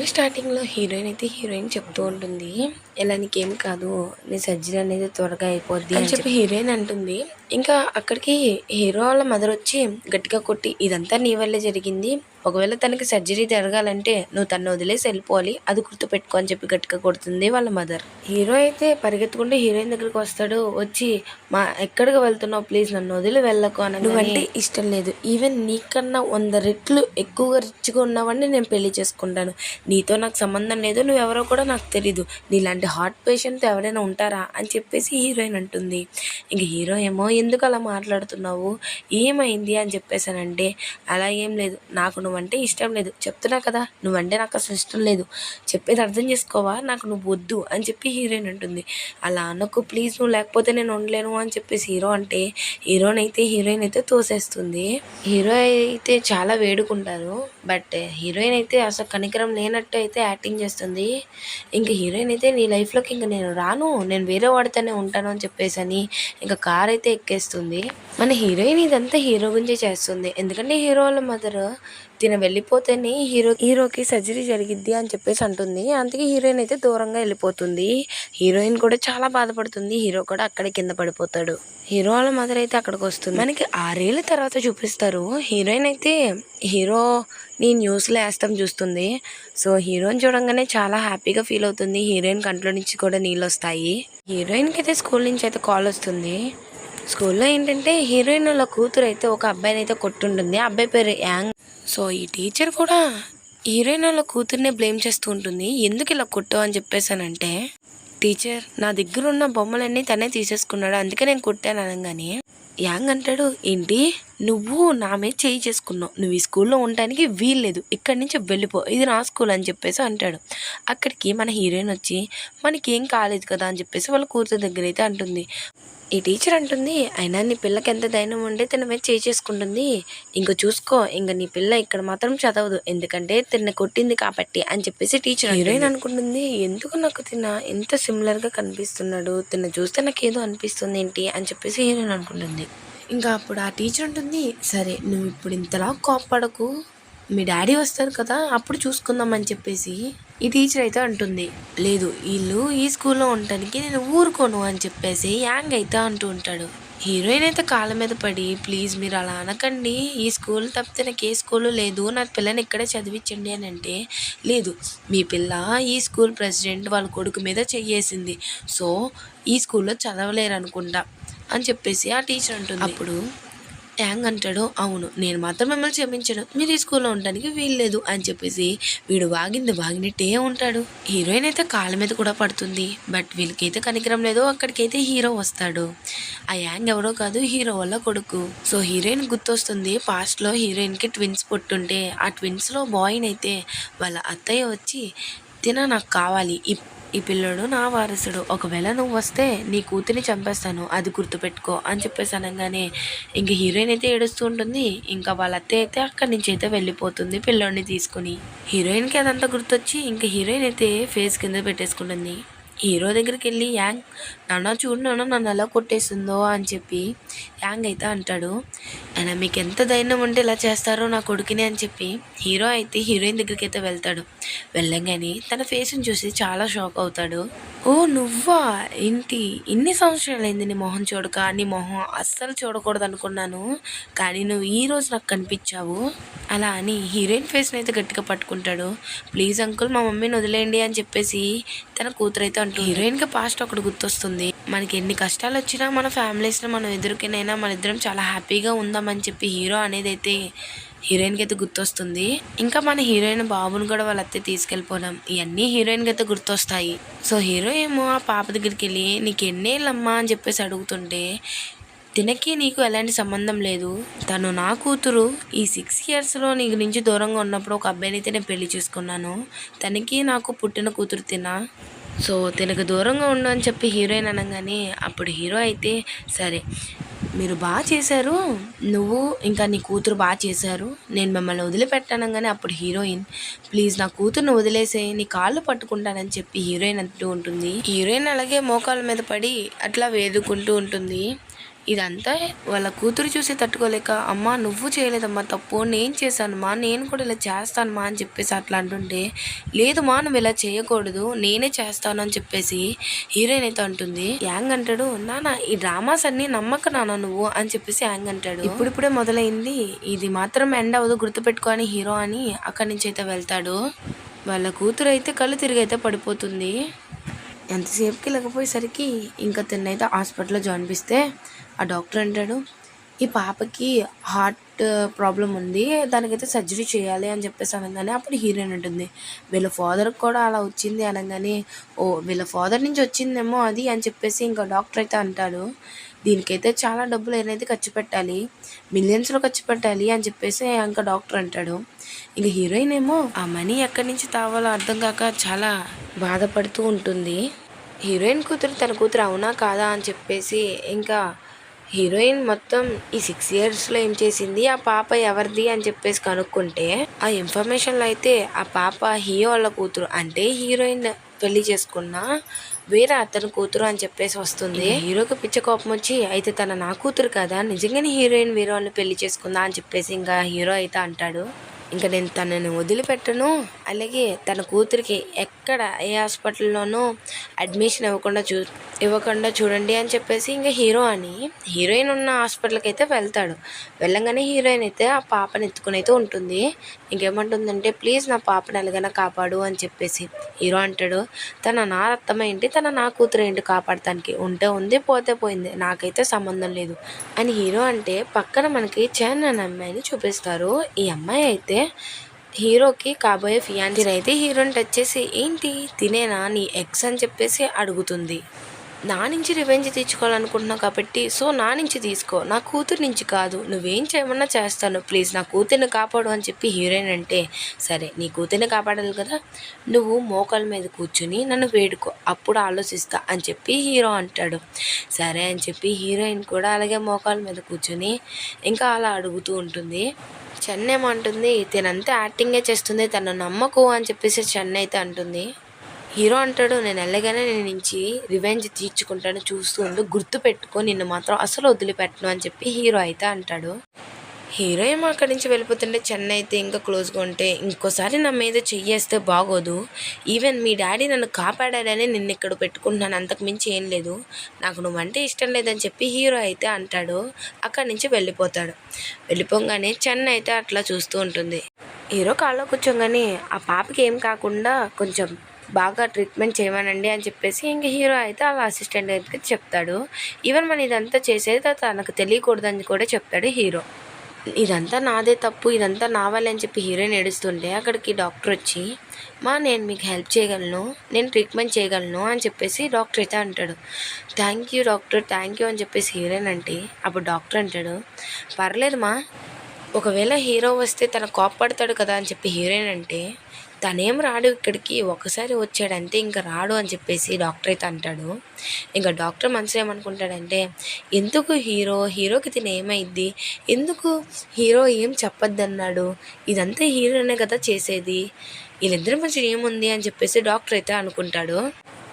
Movie స్టార్టింగ్‌లో heroine చెప్తూ ఉంటుంది. ఇలా నీకేం కాదు. నీ సర్జరీ అనేది త్వరగా అయిపోద్ది అని చెప్పి హీరోయిన్ అంటుంది. ఇంకా అక్కడికి హీరో వాళ్ళ మదర్ వచ్చి గట్టిగా కొట్టి, ఇదంతా నీ వల్లే జరిగింది. ఒకవేళ తనకి సర్జరీ జరగాలంటే నువ్వు తనని వదిలేసి వెళ్ళిపోవాలి. అది గుర్తుపెట్టుకో అని చెప్పి గట్టిగా కొడుతుంది వాళ్ళ మదర్. హీరో అయితే పరిగెత్తుకుంటూ హీరోయిన్ దగ్గరికి వస్తాడు. వచ్చి ఎక్కడికి వెళ్తున్నావు, ప్లీజ్ నన్ను వదిలి వెళ్ళకు అని. నువ్వంటే ఇష్టం లేదు. ఈవెన్ నీకన్నా 100 రెట్లు ఎక్కువగా రిచ్‌గా ఉన్నవాడిని నేను పెళ్లి చేసుకుంటాను. నీతో నాకు సంబంధం లేదు. నువ్వెవరో కూడా నాకు తెలీదు. నీలాంటి హార్ట్ పేషెంట్‌తో ఎవరైనా ఉంటారా అని చెప్పేసి హీరోయిన్ అంటుంది. ఇంక హీరో ఏమో ఎందుకు అలా మాట్లాడుతున్నావు, ఏమైంది అని చెప్పేసానంటే, అలా ఏం లేదు, నాకు నువ్వంటే ఇష్టం లేదు. చెప్తున్నా కదా, నువ్వంటే నాకు అసలు ఇష్టం లేదు. చెప్పేది అర్థం చేసుకోవా, నాకు నువ్వు వద్దు అని చెప్పి హీరోయిన్ అంటుంది. అలా అనకు ప్లీజ్, నువ్వు లేకపోతే నేను ఉండలేను అని చెప్పేసి హీరో అంటే, హీరోయిన్ అయితే తోసేస్తుంది. హీరో అయితే చాలా వేడుకుంటారు. బట్ హీరోయిన్ అయితే అసలు కనికరం లేనట్టు అయితే యాక్టింగ్ చేస్తుంది. ఇంకా హీరోయిన్ అయితే నీ లైఫ్లోకి ఇంక నేను రాను, నేను వేరే వాడితోనే ఉంటాను అని చెప్పేసి అని ఇంకా కార్ అయితే ఎక్కేస్తుంది. మన హీరోయిన్ ఇదంతా హీరో గురించే చేస్తుంది. ఎందుకంటే హీరో వాళ్ళ మదర్ తిన వెళ్ళిపోతేనే హీరోకి సర్జరీ జరిగిద్ది అని చెప్పేసి అంటుంది. అందుకే హీరోయిన్ అయితే దూరంగా వెళ్ళిపోతుంది. హీరోయిన్ కూడా చాలా బాధపడుతుంది. హీరో కూడా అక్కడే కింద పడిపోతాడు. హీరో వాళ్ళ మదర్ అయితే అక్కడికి వస్తుంది. మనకి 6 ఏళ్ళ తర్వాత చూపిస్తారు. హీరోయిన్ అయితే హీరోని న్యూస్లో వేస్తాం చూస్తుంది. సో హీరోని చూడంగానే చాలా హ్యాపీగా ఫీల్ అవుతుంది. హీరోయిన్ కంట్లో నుంచి కూడా నీళ్ళు వస్తాయి. హీరోయిన్కి అయితే స్కూల్ నుంచి అయితే కాల్ వస్తుంది. స్కూల్లో ఏంటంటే హీరోయిన్ వాళ్ళ కూతురు అయితే ఒక అబ్బాయిని అయితే కొట్టుంటుంది. ఆ అబ్బాయి పేరు యాంగ్. సో ఈ టీచర్ కూడా హీరోయిన్ వాళ్ళ కూతుర్నే బ్లేమ్ చేస్తూ ఉంటుంది. ఎందుకు ఇలా కొట్టావు అని చెప్పేసానంటే, టీచర్ నా దగ్గర ఉన్న బొమ్మలన్నీ తనే తీసేసుకున్నాడు, అందుకే నేను కొట్టాను అనగానే యాంగ్ అంటాడు, ఏంటి నువ్వు నా మీద చేయి చేసుకున్నావు, నువ్వు ఈ స్కూల్లో ఉండడానికి వీల్లేదు, ఇక్కడి నుంచి వెళ్ళిపో, ఇది నా స్కూల్ అని చెప్పేసి అంటాడు. అక్కడికి మన హీరోయిన్ వచ్చి మనకేం కాలేదు కదా అని చెప్పేసి వాళ్ళ కూతురు దగ్గర అయితే అంటుంది. ఈ టీచర్ అంటుంది, అయినా నీ పిల్లకి ఎంత ధైర్యం ఉంటే తన మీద చేయి చేసుకుంటుంది, ఇంక చూసుకో, ఇంక నీ పిల్ల ఇక్కడ మాత్రం చదవదు, ఎందుకంటే తిన్న కొట్టింది కాబట్టి అని చెప్పేసి టీచర్. హీరోయిన్ అనుకుంటుంది, ఎందుకు నాకు ఎంత సిమిలర్గా కనిపిస్తున్నాడు, తిన్న చూస్తే నాకు ఏదో అనిపిస్తుంది ఏంటి అని చెప్పేసి హీరోయిన్ అనుకుంటుంది. ఇంకా అప్పుడు ఆ టీచర్ ఉంటుంది, సరే నువ్వు ఇప్పుడు ఇంతలా కోప్పడకు, మీ డాడీ వస్తారు కదా అప్పుడు చూసుకుందాం అని చెప్పేసి ఈ టీచర్ అయితే అంటుంది. లేదు, వీళ్ళు ఈ స్కూల్లో ఉండటానికి నేను ఊరుకోను అని చెప్పేసి యాంగ్ అయితే అంటూ ఉంటాడు. హీరోయిన్ అయితే కాళ్ళ మీద పడి, ప్లీజ్ మీరు అలా అనకండి, ఈ స్కూల్ తప్పితే నాకు ఏ స్కూలు లేదు, నా పిల్లని ఇక్కడే చదివించండి అని అంటే, లేదు మీ పిల్ల ఈ స్కూల్ ప్రెసిడెంట్ వాళ్ళ కొడుకు మీద చెయ్యేసింది, సో ఈ స్కూల్లో చదవలేరు అనుకుంటా అని చెప్పేసి ఆ టీచర్ అంటుంది. అప్పుడు యాంగ్ అంటాడు, అవును నేను మాత్రం మిమ్మల్ని క్షమించను, మీరు ఈ స్కూల్లో ఉండడానికి వీల్లేదు అని చెప్పేసి వీడు వాగినట్టే ఉంటాడు. హీరోయిన్ అయితే కాళ్ళ మీద కూడా పడుతుంది. బట్ వీళ్ళకైతే కనికరం లేదు. అక్కడికైతే హీరో వస్తాడు. ఆ యాంగ్ ఎవరో కాదు, హీరో వల్ల కొడుకు. సో హీరోయిన్ గుర్తొస్తుంది, పాస్ట్లో హీరోయిన్కి ట్విన్స్ పుట్టుంటే ఆ ట్విన్స్లో బాయ్ని అయితే వాళ్ళ అత్తయ్య వచ్చి నాకు కావాలి, ఈ పిల్లడు నా వారసుడు, ఒకవేళ నువ్వు వస్తే నీ కూతురిని చంపేస్తాను, అది గుర్తుపెట్టుకో అని చెప్పేసి అనగానే ఇంక హీరోయిన్ అయితే ఏడుస్తూ ఉంటుంది. ఇంకా వాళ్ళ అత్తయ్య అయితే అక్కడి నుంచి అయితే వెళ్ళిపోతుంది పిల్లోడిని తీసుకుని. హీరోయిన్కి అదంతా గుర్తొచ్చి ఇంకా హీరోయిన్ అయితే ఫేస్ కింద పెట్టేసుకుంటుంది. హీరో దగ్గరికి వెళ్ళి యాంగ్, చూడు నన్ను ఎలా కొట్టేస్తుందో అని చెప్పి యాంగ్ అయితే అంటాడు. అయినా మీకు ఎంత ధైర్యం ఉంటే ఇలా చేస్తారో నా కొడుకుని అని చెప్పి హీరో అయితే హీరోయిన్ దగ్గరికి అయితే వెళ్తాడు. వెళ్ళంగానే తన ఫేస్ని చూసి చాలా షాక్ అవుతాడు. ఓ నువ్వా, ఏంటి ఇన్ని సంవత్సరాలైంది నీ మొహం చూడక, నీ మొహం అస్సలు చూడకూడదు అనుకున్నాను, కానీ నువ్వు ఈ రోజు నాకు కనిపించావు అలా అని హీరోయిన్ ఫేస్ని అయితే గట్టిగా పట్టుకుంటాడు. ప్లీజ్ అంకుల్ మా మమ్మీని వదిలేయండి అని చెప్పేసి తన కూతురు అయితే అంటూ. హీరోయిన్కి పాస్ట్ ఒకటి గుర్తొస్తుంది, మనకి ఎన్ని కష్టాలు వచ్చినా మన ఫ్యామిలీస్లో మనం ఎదురుకైనా మన ఇద్దరం చాలా హ్యాపీగా ఉందామని చెప్పి హీరో అనేది అయితే హీరోయిన్కి అయితే గుర్తొస్తుంది. ఇంకా మన హీరోయిన్ బాబుని కూడా వాళ్ళ అత్తే తీసుకెళ్ళిపోవడం, ఇవన్నీ హీరోయిన్కి అయితే గుర్తొస్తాయి. సో హీరో ఏమో ఆ పాప దగ్గరికి వెళ్ళి నీకు ఎన్నేళ్ళమ్మా అని చెప్పేసి అడుగుతుంటే, తినకి నీకు ఎలాంటి సంబంధం లేదు, తను నా కూతురు, ఈ 6 ఇయర్స్లో నీ నుంచి దూరంగా ఉన్నప్పుడు ఒక అబ్బాయిని అయితే నేను పెళ్లి చేసుకున్నాను, తనకి నాకు పుట్టిన కూతురు సో తినకు దూరంగా ఉండు అని చెప్పి హీరోయిన్ అనగానే అప్పుడు హీరో అయితే సరే మీరు బాగా చేశారు, నువ్వు ఇంకా నీ కూతురు బాగా చేశారు, నేను మిమ్మల్ని వదిలిపెట్టానగానే అప్పుడు హీరోయిన్, ప్లీజ్ నా కూతురుని వదిలేసే, నీ కాళ్ళు పట్టుకుంటానని చెప్పి హీరోయిన్ అంటూ ఉంటుంది. హీరోయిన్ అలాగే మోకాళ్ళ మీద పడి అట్లా వేదుకుంటూ ఉంటుంది. ఇదంతా వాళ్ళ కూతురు చూసి తట్టుకోలేక, అమ్మా నువ్వు చేయలేదమ్మా తప్పు, నేను చేశానమ్మా, నేను కూడా ఇలా చేస్తానమ్మా అని చెప్పేసి అట్లా అంటుంటే, లేదు మా నువ్వు ఇలా చేయకూడదు, నేనే చేస్తాను అని చెప్పేసి హీరోయిన్ అయితే అంటుంది. యాంగ్ అంటాడు, నాన్న ఈ డ్రామాస్ అన్ని నమ్మక నాన్న నువ్వు అని చెప్పేసి యాంగ్ అంటాడు. ఇప్పుడిప్పుడే మొదలైంది, ఇది మాత్రం ఎండ్ అవ్వదు గుర్తుపెట్టుకో అని హీరో అని అక్కడి నుంచి అయితే వెళ్తాడు. వాళ్ళ కూతురు అయితే కళ్ళు తిరిగి అయితే పడిపోతుంది. ఎంతసేపుకి లేకపోయేసరికి ఇంకా తిన్నైతే హాస్పిటల్లో జాయిన్ చేస్తే ఆ డాక్టర్ అంటాడు, ఈ పాపకి హార్ట్ ప్రాబ్లం ఉంది, దానికైతే సర్జరీ చేయాలి అని చెప్పేసి అనగానే అప్పుడు హీరోయిన్ ఉంటుంది, వీళ్ళ ఫాదర్కి కూడా అలా వచ్చింది అనగానే, ఓ వీళ్ళ ఫాదర్ నుంచి వచ్చిందేమో అది అని చెప్పేసి ఇంకా డాక్టర్ అయితే అంటాడు. దీనికైతే చాలా డబ్బులు అనేది ఖర్చు పెట్టాలి, మిలియన్స్లో ఖర్చు పెట్టాలి అని చెప్పేసి ఇంకా డాక్టర్ అంటాడు. ఇంక హీరోయిన్ ఏమో ఆ మనీ ఎక్కడి నుంచి తావాలో అర్థం కాక చాలా బాధపడుతూ ఉంటుంది. హీరోయిన్ కూతురు తన కూతురు అవునా కాదా అని చెప్పేసి ఇంకా హీరోయిన్ మొత్తం ఈ 6 ఇయర్స్లో ఏం చేసింది, ఆ పాప ఎవరిది అని చెప్పేసి కనుక్కుంటే ఆ ఇన్ఫర్మేషన్లో అయితే ఆ పాప హీరో వాళ్ళ కూతురు, అంటే హీరోయిన్ పెళ్లి చేసుకున్న వేరే అతని కూతురు అని చెప్పేసి వస్తుంది. హీరోకి పిచ్చ కోపం వచ్చి, అయితే తన నా కూతురు కదా, నిజంగానే హీరోయిన్ వేరే వాళ్ళని పెళ్లి చేసుకుందా అని చెప్పేసి ఇంకా హీరో అయితే అంటాడు. ఇంకా నేను తనని వదిలిపెట్టను, అలాగే తన కూతురికి ఎక్కడ ఏ హాస్పిటల్లోనూ అడ్మిషన్ ఇవ్వకుండా చూడండి అని చెప్పేసి ఇంకా హీరో అని హీరోయిన్ ఉన్న హాస్పిటల్కి అయితే వెళ్తాడు. వెళ్ళంగానే హీరోయిన్ అయితే ఆ పాపని ఎత్తుకుని అయితే ఉంటుంది. ఇంకేమంటుందంటే, ప్లీజ్ నా పాపని ఎలాగైనా కాపాడు అని చెప్పేసి హీరో అంటాడు, తన నా రక్తం ఏంటి, తన నా కూతురు ఏంటి కాపాడటానికి, ఉంటే ఉంది పోతే పోయింది, నాకైతే సంబంధం లేదు అని హీరో అంటే పక్కన మనకి చరణ్ అనే అమ్మాయిని చూపిస్తారు. ఈ అమ్మాయి అయితే హీరోకి కాబోయే ఫియాన్సీ అయితే హీరోని టచ్ చేసి, ఏంటి తినేనా నీ ఎక్స్ అని చెప్పేసి అడుగుతుంది. నా నుంచి రివెంజ్ తీర్చుకోవాలనుకుంటున్నావు కాబట్టి సో నా నుంచి తీసుకో, నా కూతురు నుంచి కాదు, నువ్వేం చేయమన్నా చేస్తాను, ప్లీజ్ నా కూతుర్ని కాపాడు అని చెప్పి హీరోయిన్ అంటే, సరే నీ కూతుర్ని కాపాడాలి కదా, నువ్వు మోకాల మీద కూర్చుని నన్ను వేడుకో, అప్పుడు ఆలోచిస్తా అని చెప్పి హీరో అంటాడు. సరే అని చెప్పి హీరోయిన్ కూడా అలాగే మోకాల మీద కూర్చుని ఇంకా అలా అడుగుతూ ఉంటుంది. చెన్నై ఏమంటుంది, తినంతా యాక్టింగే చేస్తుంది, తను నమ్మకు అని చెప్పేసి చెన్నై అయితే అంటుంది. హీరో అంటాడు, నేను ఎలాగైనా నేను నుంచి రివెంజ్ తీర్చుకుంటాను, చూస్తూ ఉండు, గుర్తుపెట్టుకో నిన్ను మాత్రం అసలు వదిలిపెట్టను అని చెప్పి హీరో అయితే అంటాడు. హీరో ఏమో అక్కడి నుంచి వెళ్ళిపోతుంటే చెన్నై అయితే ఇంకా క్లోజ్గా ఉంటే, ఇంకోసారి నా మీద చెయ్యేస్తే బాగోదు, ఈవెన్ మీ డాడీ నన్ను కాపాడాడని నిన్ను ఇక్కడ పెట్టుకుంటున్నాను, అంతకు మించి ఏం లేదు, నాకు నువ్వంటే ఇష్టం లేదని చెప్పి హీరో అయితే అంటాడు. అక్కడి నుంచి వెళ్ళిపోగానే చెన్నై అయితే అట్లా చూస్తూ ఉంటుంది. హీరో కాళ్ళలో కూర్చోగానే ఆ పాపకి ఏం కాకుండా కొంచెం బాగా ట్రీట్మెంట్ చేయమనండి అని చెప్పేసి ఇంక హీరో అయితే అలా అసిస్టెంట్ అయితే చెప్తాడు. ఈవెన్ మన ఇదంతా చేసేది తనకు తెలియకూడదని కూడా చెప్తాడు హీరో. ఇదంతా నాదే తప్పు, ఇదంతా నా వల్లే అని చెప్పి హీరోయిన్ ఏడుస్తుంటే అక్కడికి డాక్టర్ వచ్చి, నేను మీకు హెల్ప్ చేయగలను, నేను ట్రీట్మెంట్ చేయగలను అని చెప్పేసి డాక్టర్ అయితే అంటాడు. Thank you doctor, thank you అని చెప్పేసి హీరోయిన్ అంటే అప్పుడు డాక్టర్ అంటాడు, పర్లేదు ఒకవేళ హీరో వస్తే తన కోప్పడతాడు కదా అని చెప్పి హీరోయిన్ అంటే, తనేం రాడు ఇక్కడికి, ఒకసారి వచ్చాడంతే ఇంకా రాడు అని చెప్పేసి డాక్టర్ అయితే అంటాడు. ఇంకా డాక్టర్ మనసులో ఏమనుకుంటాడంటే, ఎందుకు హీరోకి తిని ఏమైద్ది, ఎందుకు హీరో ఏం చెప్పొద్దన్నాడు, ఇదంతా హీరోనే కదా చేసేది, వీళ్ళిద్దరి మధ్య ఏముంది అని చెప్పేసి డాక్టర్ అయితే అనుకుంటాడు.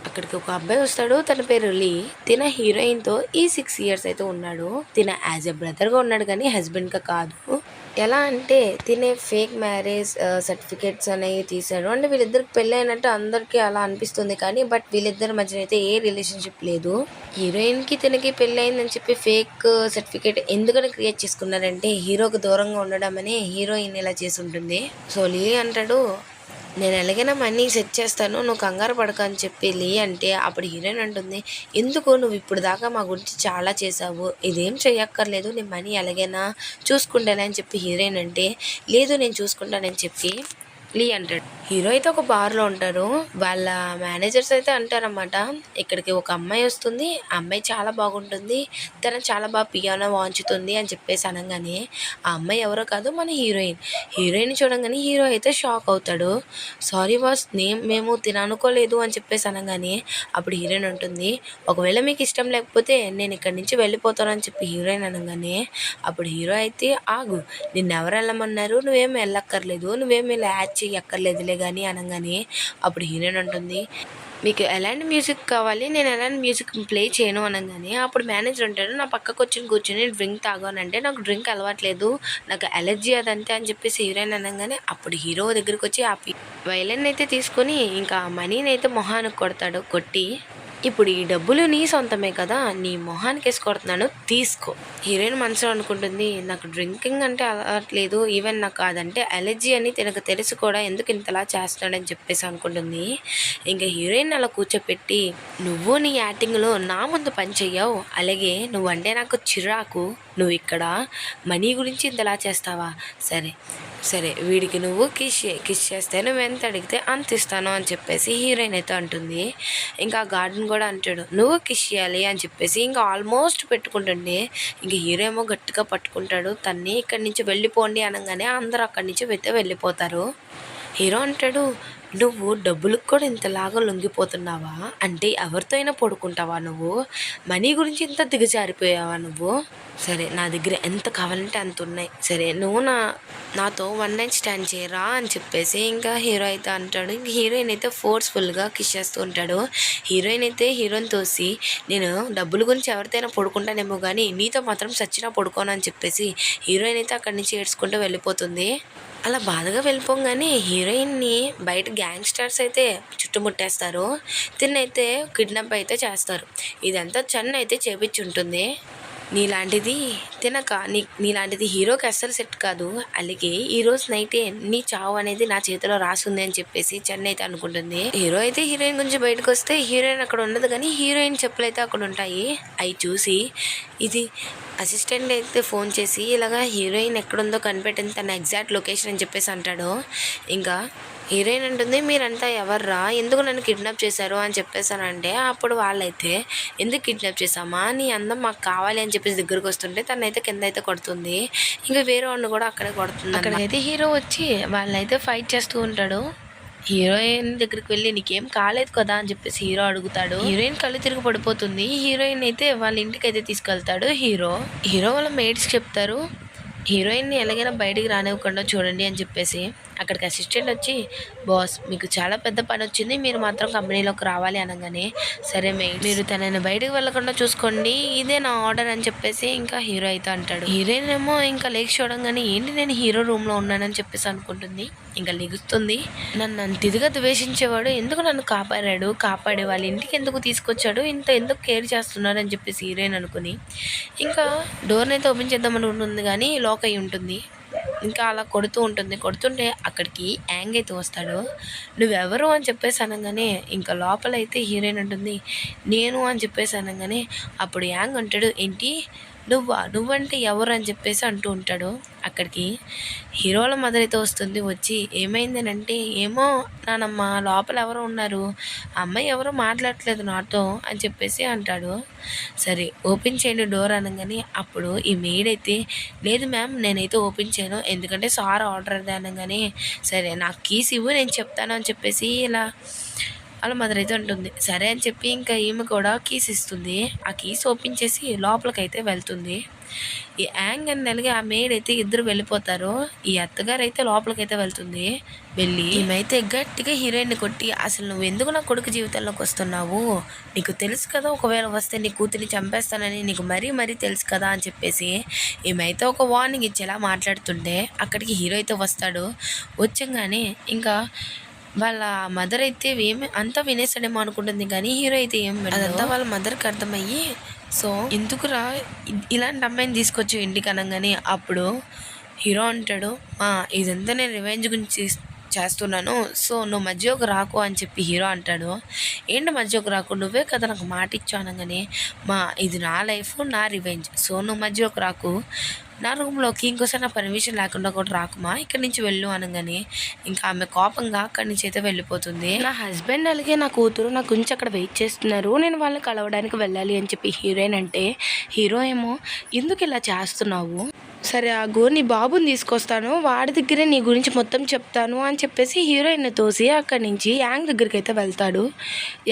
అక్కడికి ఒక అబ్బాయి వస్తాడు, తన పేరు లీ. తిన హీరోయిన్తో ఈ 6 ఇయర్స్ అయితే ఉన్నాడు. తిన యాజ్ ఎ బ్రదర్గా ఉన్నాడు కానీ హస్బెండ్గా కాదు. ఎలా అంటే తినే ఫేక్ మ్యారేజ్ సర్టిఫికేట్స్ అనేవి తీశాడు. అంటే వీళ్ళిద్దరికి పెళ్ళి అయినట్టు అందరికీ అలా అనిపిస్తుంది కానీ బట్ వీళ్ళిద్దరి మధ్యన అయితే ఏ రిలేషన్షిప్ లేదు. హీరోయిన్కి తినకి పెళ్ళి అయిందని చెప్పి ఫేక్ సర్టిఫికేట్ ఎందుకని క్రియేట్ చేసుకున్నారంటే హీరోకి దూరంగా ఉండడం అని హీరోయిన్ ఇలా చేసి ఉంటుంది. సో లీ అంటాడు, నేను ఎలాగైనా మనీ సెట్ చేస్తాను, నువ్వు కంగారు పడక అని చెప్పి లీ అంటే అప్పుడు హీరోయిన్ అంటుంది, ఎందుకు నువ్వు ఇప్పుడు దాకా మా గురించి చాలా చేసావు, ఇదేం చెయ్యక్కర్లేదు, నేను మనీ ఎలాగైనా చూసుకుంటానని అని చెప్పి హీరోయిన్ అంటే, లేదు నేను చూసుకుంటానని చెప్పి లీ అంటాడు. హీరో అయితే ఒక బార్లో ఉంటారు. వాళ్ళ మేనేజర్స్ అయితే అంటారన్నమాట, ఇక్కడికి ఒక అమ్మాయి వస్తుంది, ఆ అమ్మాయి చాలా బాగుంటుంది, తను చాలా బాగా పియానో వాంచుతుంది అని చెప్పేసి అనగానే ఆ అమ్మాయి ఎవరో కాదు మన హీరోయిన్ చూడంగానే హీరో అయితే షాక్ అవుతాడు. సారీ బాస్, మేము తిననుకోలేదు అని చెప్పేసి అనగానే అప్పుడు హీరోయిన్ ఉంటుంది, ఒకవేళ మీకు ఇష్టం లేకపోతే నేను ఇక్కడి నుంచి వెళ్ళిపోతాను అని చెప్పి హీరోయిన్ అనగానే అప్పుడు హీరో అయితే, ఆగు, నిన్నెవరు వెళ్ళమన్నారు, నువ్వేం వెళ్ళక్కర్లేదు, నువ్వేమి ఇలా యాడ్ ఎక్కర్లేదులే కానీ అనగానే అప్పుడు హీరోయిన్ ఉంటుంది, మీకు ఎలాంటి మ్యూజిక్ కావాలి, నేను ఎలాంటి మ్యూజిక్ ప్లే చేయను అనగానే అప్పుడు మేనేజర్ ఉంటాడు, నా పక్కకు వచ్చి కూర్చొని డ్రింక్ తాగానంటే నాకు డ్రింక్ అలవాట్లేదు, నాకు అలర్జీ అదంతే అని చెప్పేసి హీరోయిన్ అనగానే అప్పుడు హీరో దగ్గరికి వచ్చి ఆపి వైలెన్ అయితే తీసుకొని ఇంకా మనీని అయితే మొహానికి కొడతాడు. కొట్టి ఇప్పుడు ఈ డబ్బులు నీ సొంతమే కదా, నీ మొహానికి వేసి కొడుతున్నాను తీసుకో. హీరోయిన్ మనసులో అనుకుంటుంది, నాకు డ్రింకింగ్ అంటే అలవాట్లేదు, ఈవెన్ నాకు అదంటే అలర్జీ అని తనకు తెలుసు కూడా, ఎందుకు ఇంతలా చేస్తున్నాడని చెప్పేసి అనుకుంటుంది. ఇంకా హీరోయిన్ అలా కూర్చోపెట్టి, నువ్వు నీ యాక్టింగ్లో నా ముందు పని చెయ్యవు, అలాగే నువ్వంటే నాకు చిరాకు, నువ్వు ఇక్కడ మనీ గురించి ఇంతలా చేస్తావా, సరే సరే వీడికి నువ్వు కిస్ చేస్తే నువ్వు ఎంత అడిగితే అంత ఇస్తాను అని చెప్పేసి హీరోయిన్ అయితే అంటుంది. ఇంకా గార్డెన్ కూడా అంటాడు, నువ్వు కిస్ చేయాలి అని చెప్పేసి ఇంకా ఆల్మోస్ట్ పెట్టుకుంటుండే ఇంక హీరో ఏమో గట్టిగా పట్టుకుంటాడు తన్ని, ఇక్కడి నుంచి వెళ్ళిపోండి అనగానే అందరూ అక్కడి నుంచి వెళ్ళిపోతారు. హీరో అంటాడు, నువ్వు డబ్బులకు కూడా ఇంతలాగా లొంగిపోతున్నావా, అంటే ఎవరితో అయినా పడుకుంటావా నువ్వు, మనీ గురించి ఇంత దిగజారిపోయావా నువ్వు, సరే నా దగ్గర ఎంత కావాలంటే అంత ఉన్నాయి, సరే నువ్వు నాతో 1 night స్టాండ్ చేయరా అని చెప్పేసి ఇంకా హీరో అయితే అంటాడు. ఇంక హీరోయిన్ అయితే ఫోర్స్ఫుల్గా కిస్ చేస్తూ ఉంటాడు. హీరోయిన్ అయితే హీరోని తోసి, నేను డబ్బుల గురించి ఎవరితోనైనా పడుకుంటానేమో కానీ నీతో మాత్రం చచ్చినా పడుకోను అని చెప్పేసి హీరోయిన్ అయితే అక్కడి నుంచి ఏడ్చుకుంటూ వెళ్ళిపోతుంది. అలా బాధగా వెళ్ళిపోగానే హీరోయిన్ని బయట గ్యాంగ్స్టర్స్ అయితే చుట్టుముట్టేస్తారు, తిన్నైతే కిడ్నాప్ అయితే చేస్తారు. ఇదంతా చెన్న అయితే చేపించి ఉంటుంది. నీలాంటిది నీలాంటిది హీరోకి అస్సలు సెట్ కాదు, అలాగే ఈరోజు నైటే నీ చావు అనేది నా చేతిలో రాసుంది అని చెప్పేసి చెన్నై అయితే అనుకుంటుంది. హీరో అయితే హీరోయిన్ గురించి బయటకు వస్తే హీరోయిన్ అక్కడ ఉండదు కానీ హీరోయిన్ చెప్పులు అయితే అక్కడ ఉంటాయి. అవి చూసి ఇది అసిస్టెంట్ అయితే ఫోన్ చేసి ఇలాగా హీరోయిన్ ఎక్కడుందో కనిపెట్టింది తన ఎగ్జాక్ట్ లొకేషన్ అని చెప్పేసి అంటాడు. ఇంకా హీరోయిన్ అంటుంది, మీరంతా ఎవర్రా, ఎందుకు నన్ను కిడ్నాప్ చేశారు అని చెప్పేసానంటే అప్పుడు వాళ్ళైతే ఎందుకు కిడ్నాప్ చేసామా, నీ అందం మాకు కావాలి అని చెప్పేసి దగ్గరకు వస్తుంటే తనైతే కింద అయితే కొడుతుంది. ఇంకా వేరే వాడిని కూడా అక్కడే కొడుతుంది. అక్కడికైతే హీరో వచ్చి వాళ్ళైతే ఫైట్ చేస్తూ ఉంటాడు. హీరోయిన్ దగ్గరికి వెళ్ళి నీకేం కాలేదు కదా అని చెప్పేసి హీరో అడుగుతాడు. హీరోయిన్ కళ్ళు తిరిగి పడిపోతుంది. హీరోయిన్ అయితే వాళ్ళ ఇంటికి అయితే తీసుకెళ్తాడు. హీరో వాళ్ళ మేడ్స్ చెప్తారు, హీరోయిన్ని ఎలాగైనా బయటికి రానివ్వకుండా చూడండి అని చెప్పేసి. అక్కడికి అసిస్టెంట్ వచ్చి, బాస్ మీకు చాలా పెద్ద పని వచ్చింది, మీరు మాత్రం కంపెనీలోకి రావాలి అనగానే, సరే మీరు తనని బయటకు వెళ్ళకుండా చూసుకోండి, ఇదే నా ఆర్డర్ అని చెప్పేసి ఇంకా హీరో అయితే అంటాడు. హీరోయిన్ ఏమో ఇంకా లేచి చూడంగానే ఏంటి నేను హీరో రూమ్లో ఉన్నానని చెప్పేసి అనుకుంటుంది. ఇంకా లెగుస్తుంది. నన్ను అంత ఇదిగా ద్వేషించేవాడు ఎందుకు నన్ను కాపాడే వాళ్ళ ఇంటికి ఎందుకు తీసుకొచ్చాడు, ఎందుకు కేర్ చేస్తున్నాడు అని చెప్పేసి హీరోయిన్ అనుకుని ఇంకా డోర్ని అయితే ఓపెన్ చేద్దామని ఉంటుంది కానీ లాక్ అయి ఉంటుంది. ఇంకా అలా కొడుతుంటే అక్కడికి యాంగ్ అయితే వస్తాడు. నువ్వెవరు అని చెప్పేసి అనగానే ఇంకా లోపలైతే హీరోయిన్ ఉంటుంది, నేను అని చెప్పేసి అనగానే అప్పుడు యాంగ్ అంటాడు, ఏంటి నువ్వంటే ఎవరు అని చెప్పేసి అంటూ ఉంటాడు. అక్కడికి హీరోల మదర్ అయితే వస్తుంది. వచ్చి ఏమైందనంటే, ఏమో నానమ్మ లోపల ఎవరో ఉన్నారు, అమ్మాయి ఎవరో మాట్లాడట్లేదు నాతో అని చెప్పేసి అంటాడు. సరే ఓపెన్ చేయండి డోర్ అనగానే అప్పుడు ఈ మెయిడ్ అయితే, లేదు మ్యామ్ నేనైతే ఓపెన్ చేయను, ఎందుకంటే సార్ ఆర్డర్ అది అనగానే, సరే నాకు కీస్ ఇవ్వు నేను చెప్తాను అని చెప్పేసి ఇలా వాళ్ళ మదర్ అయితే ఉంటుంది. సరే అని చెప్పి ఇంకా ఈమె కూడా కీస్ ఇస్తుంది. ఆ కీస్ ఓపెన్ చేసి లోపలికైతే వెళ్తుంది. ఈ యాంగ్ అని అలాగే ఆ మేడ్ అయితే ఇద్దరు వెళ్ళిపోతారు. ఈ అత్తగారు అయితే లోపలికైతే వెళ్తుంది. వెళ్ళి ఈమెయితే గట్టిగా హీరోయిన్ని కొట్టి, అసలు నువ్వు ఎందుకు నా కొడుకు జీవితంలోకి వస్తున్నావు, నీకు తెలుసు కదా ఒకవేళ వస్తే నీ కూతురిని చంపేస్తానని నీకు మరీ తెలుసు కదా అని చెప్పేసి ఈమెయితే ఒక వార్నింగ్ ఇచ్చేలా మాట్లాడుతుంటే అక్కడికి హీరో అయితే వస్తాడు. వచ్చంగానే ఇంకా వాళ్ళ మదర్ అయితే ఏమి అంతా వినేసాడేమో అనుకుంటుంది కానీ హీరో అయితే ఏం అదంతా వాళ్ళ మదర్కి అర్థమయ్యి, సో ఎందుకురా ఇలాంటి అమ్మాయిని తీసుకొచ్చి ఇంటికి అనగానే అప్పుడు హీరో అంటాడు, ఇదంతా నేను రివెంజ్ గురించి చేస్తున్నాను, సో నువ్వు మధ్యలోకి రాకు అని చెప్పి హీరో అంటాడు. ఏంటి మధ్యలోకి రాకు, నువ్వే కదా నాకు మాట ఇచ్చావు అనగానే, ఇది నా లైఫ్ నా రివెంజ్, సో నువ్వు మధ్యలోకి రాకు, నా రూమ్లోకి ఇంకోసారి నా పర్మిషన్ లేకుండా కూడా రాకుమా, ఇక్కడి నుంచి వెళ్ళు అనగానే ఇంకా ఆమె కోపంగా అక్కడి నుంచి అయితే వెళ్ళిపోతుంది. నా హస్బెండ్ అలాగే నా కూతురు నా గురించి అక్కడ వెయిట్ చేస్తున్నారు, నేను వాళ్ళని కలవడానికి వెళ్ళాలి అని చెప్పి హీరోయిన్ అంటే, హీరో ఏమో ఎందుకు ఇలా చేస్తున్నావు, సరే ఆగు నీ బాబుని తీసుకొస్తాను, వాడి దగ్గరే నీ గురించి మొత్తం చెప్తాను అని చెప్పేసి హీరోయిన్ని తోసి అక్కడి నుంచి యాంగ్ దగ్గరికి అయితే వెళ్తాడు.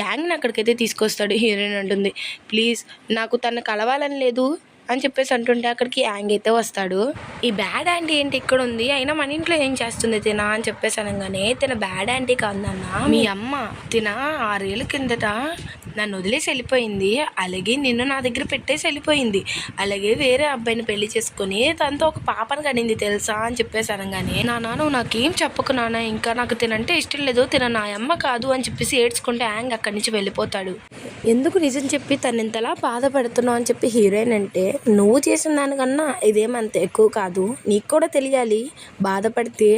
యాంగ్ని అక్కడికైతే తీసుకొస్తాడు. హీరోయిన్ అంటుంది, ప్లీజ్ నాకు తను కలవాలని లేదు, అని చెప్పేసి అంటుంటే అక్కడికి యాంగ్ అయితే వస్తాడు. ఈ బ్యాడ్ ఆంటీ ఏంటి ఇక్కడ ఉంది, అయినా మన ఇంట్లో ఏం చేస్తుంది తిన అని చెప్పేసి అనగానే తిన బ్యాడ్ ఆంటీ కాదన్న మీ అమ్మ. తిన 6 ఏళ్ళ కిందట నన్ను వదిలేసి వెళ్ళిపోయింది, అలాగే నిన్ను నా దగ్గర పెట్టేసి వెళ్ళిపోయింది, అలాగే వేరే అబ్బాయిని పెళ్లి చేసుకుని తనతో ఒక పాపను కనింది తెలుసా అని చెప్పేసి అనగానే నాన్న నువ్వు నాకేం చెప్పకు నాన్న, ఇంకా నాకు తినంటే ఇష్టం లేదు, తిన నా అమ్మ కాదు అని చెప్పేసి ఏడ్చుకుంటే యాంగ్ అక్కడి నుంచి వెళ్ళిపోతాడు. ఎందుకు నిజం చెప్పి తను ఇంతలా బాధపడుతున్నావు అని చెప్పి హీరోయిన్ అంటే నువ్వు చేసిన దానికన్నా ఇదేమంత ఎక్కువ కాదు, నీకు కూడా తెలియాలి బాధపడితే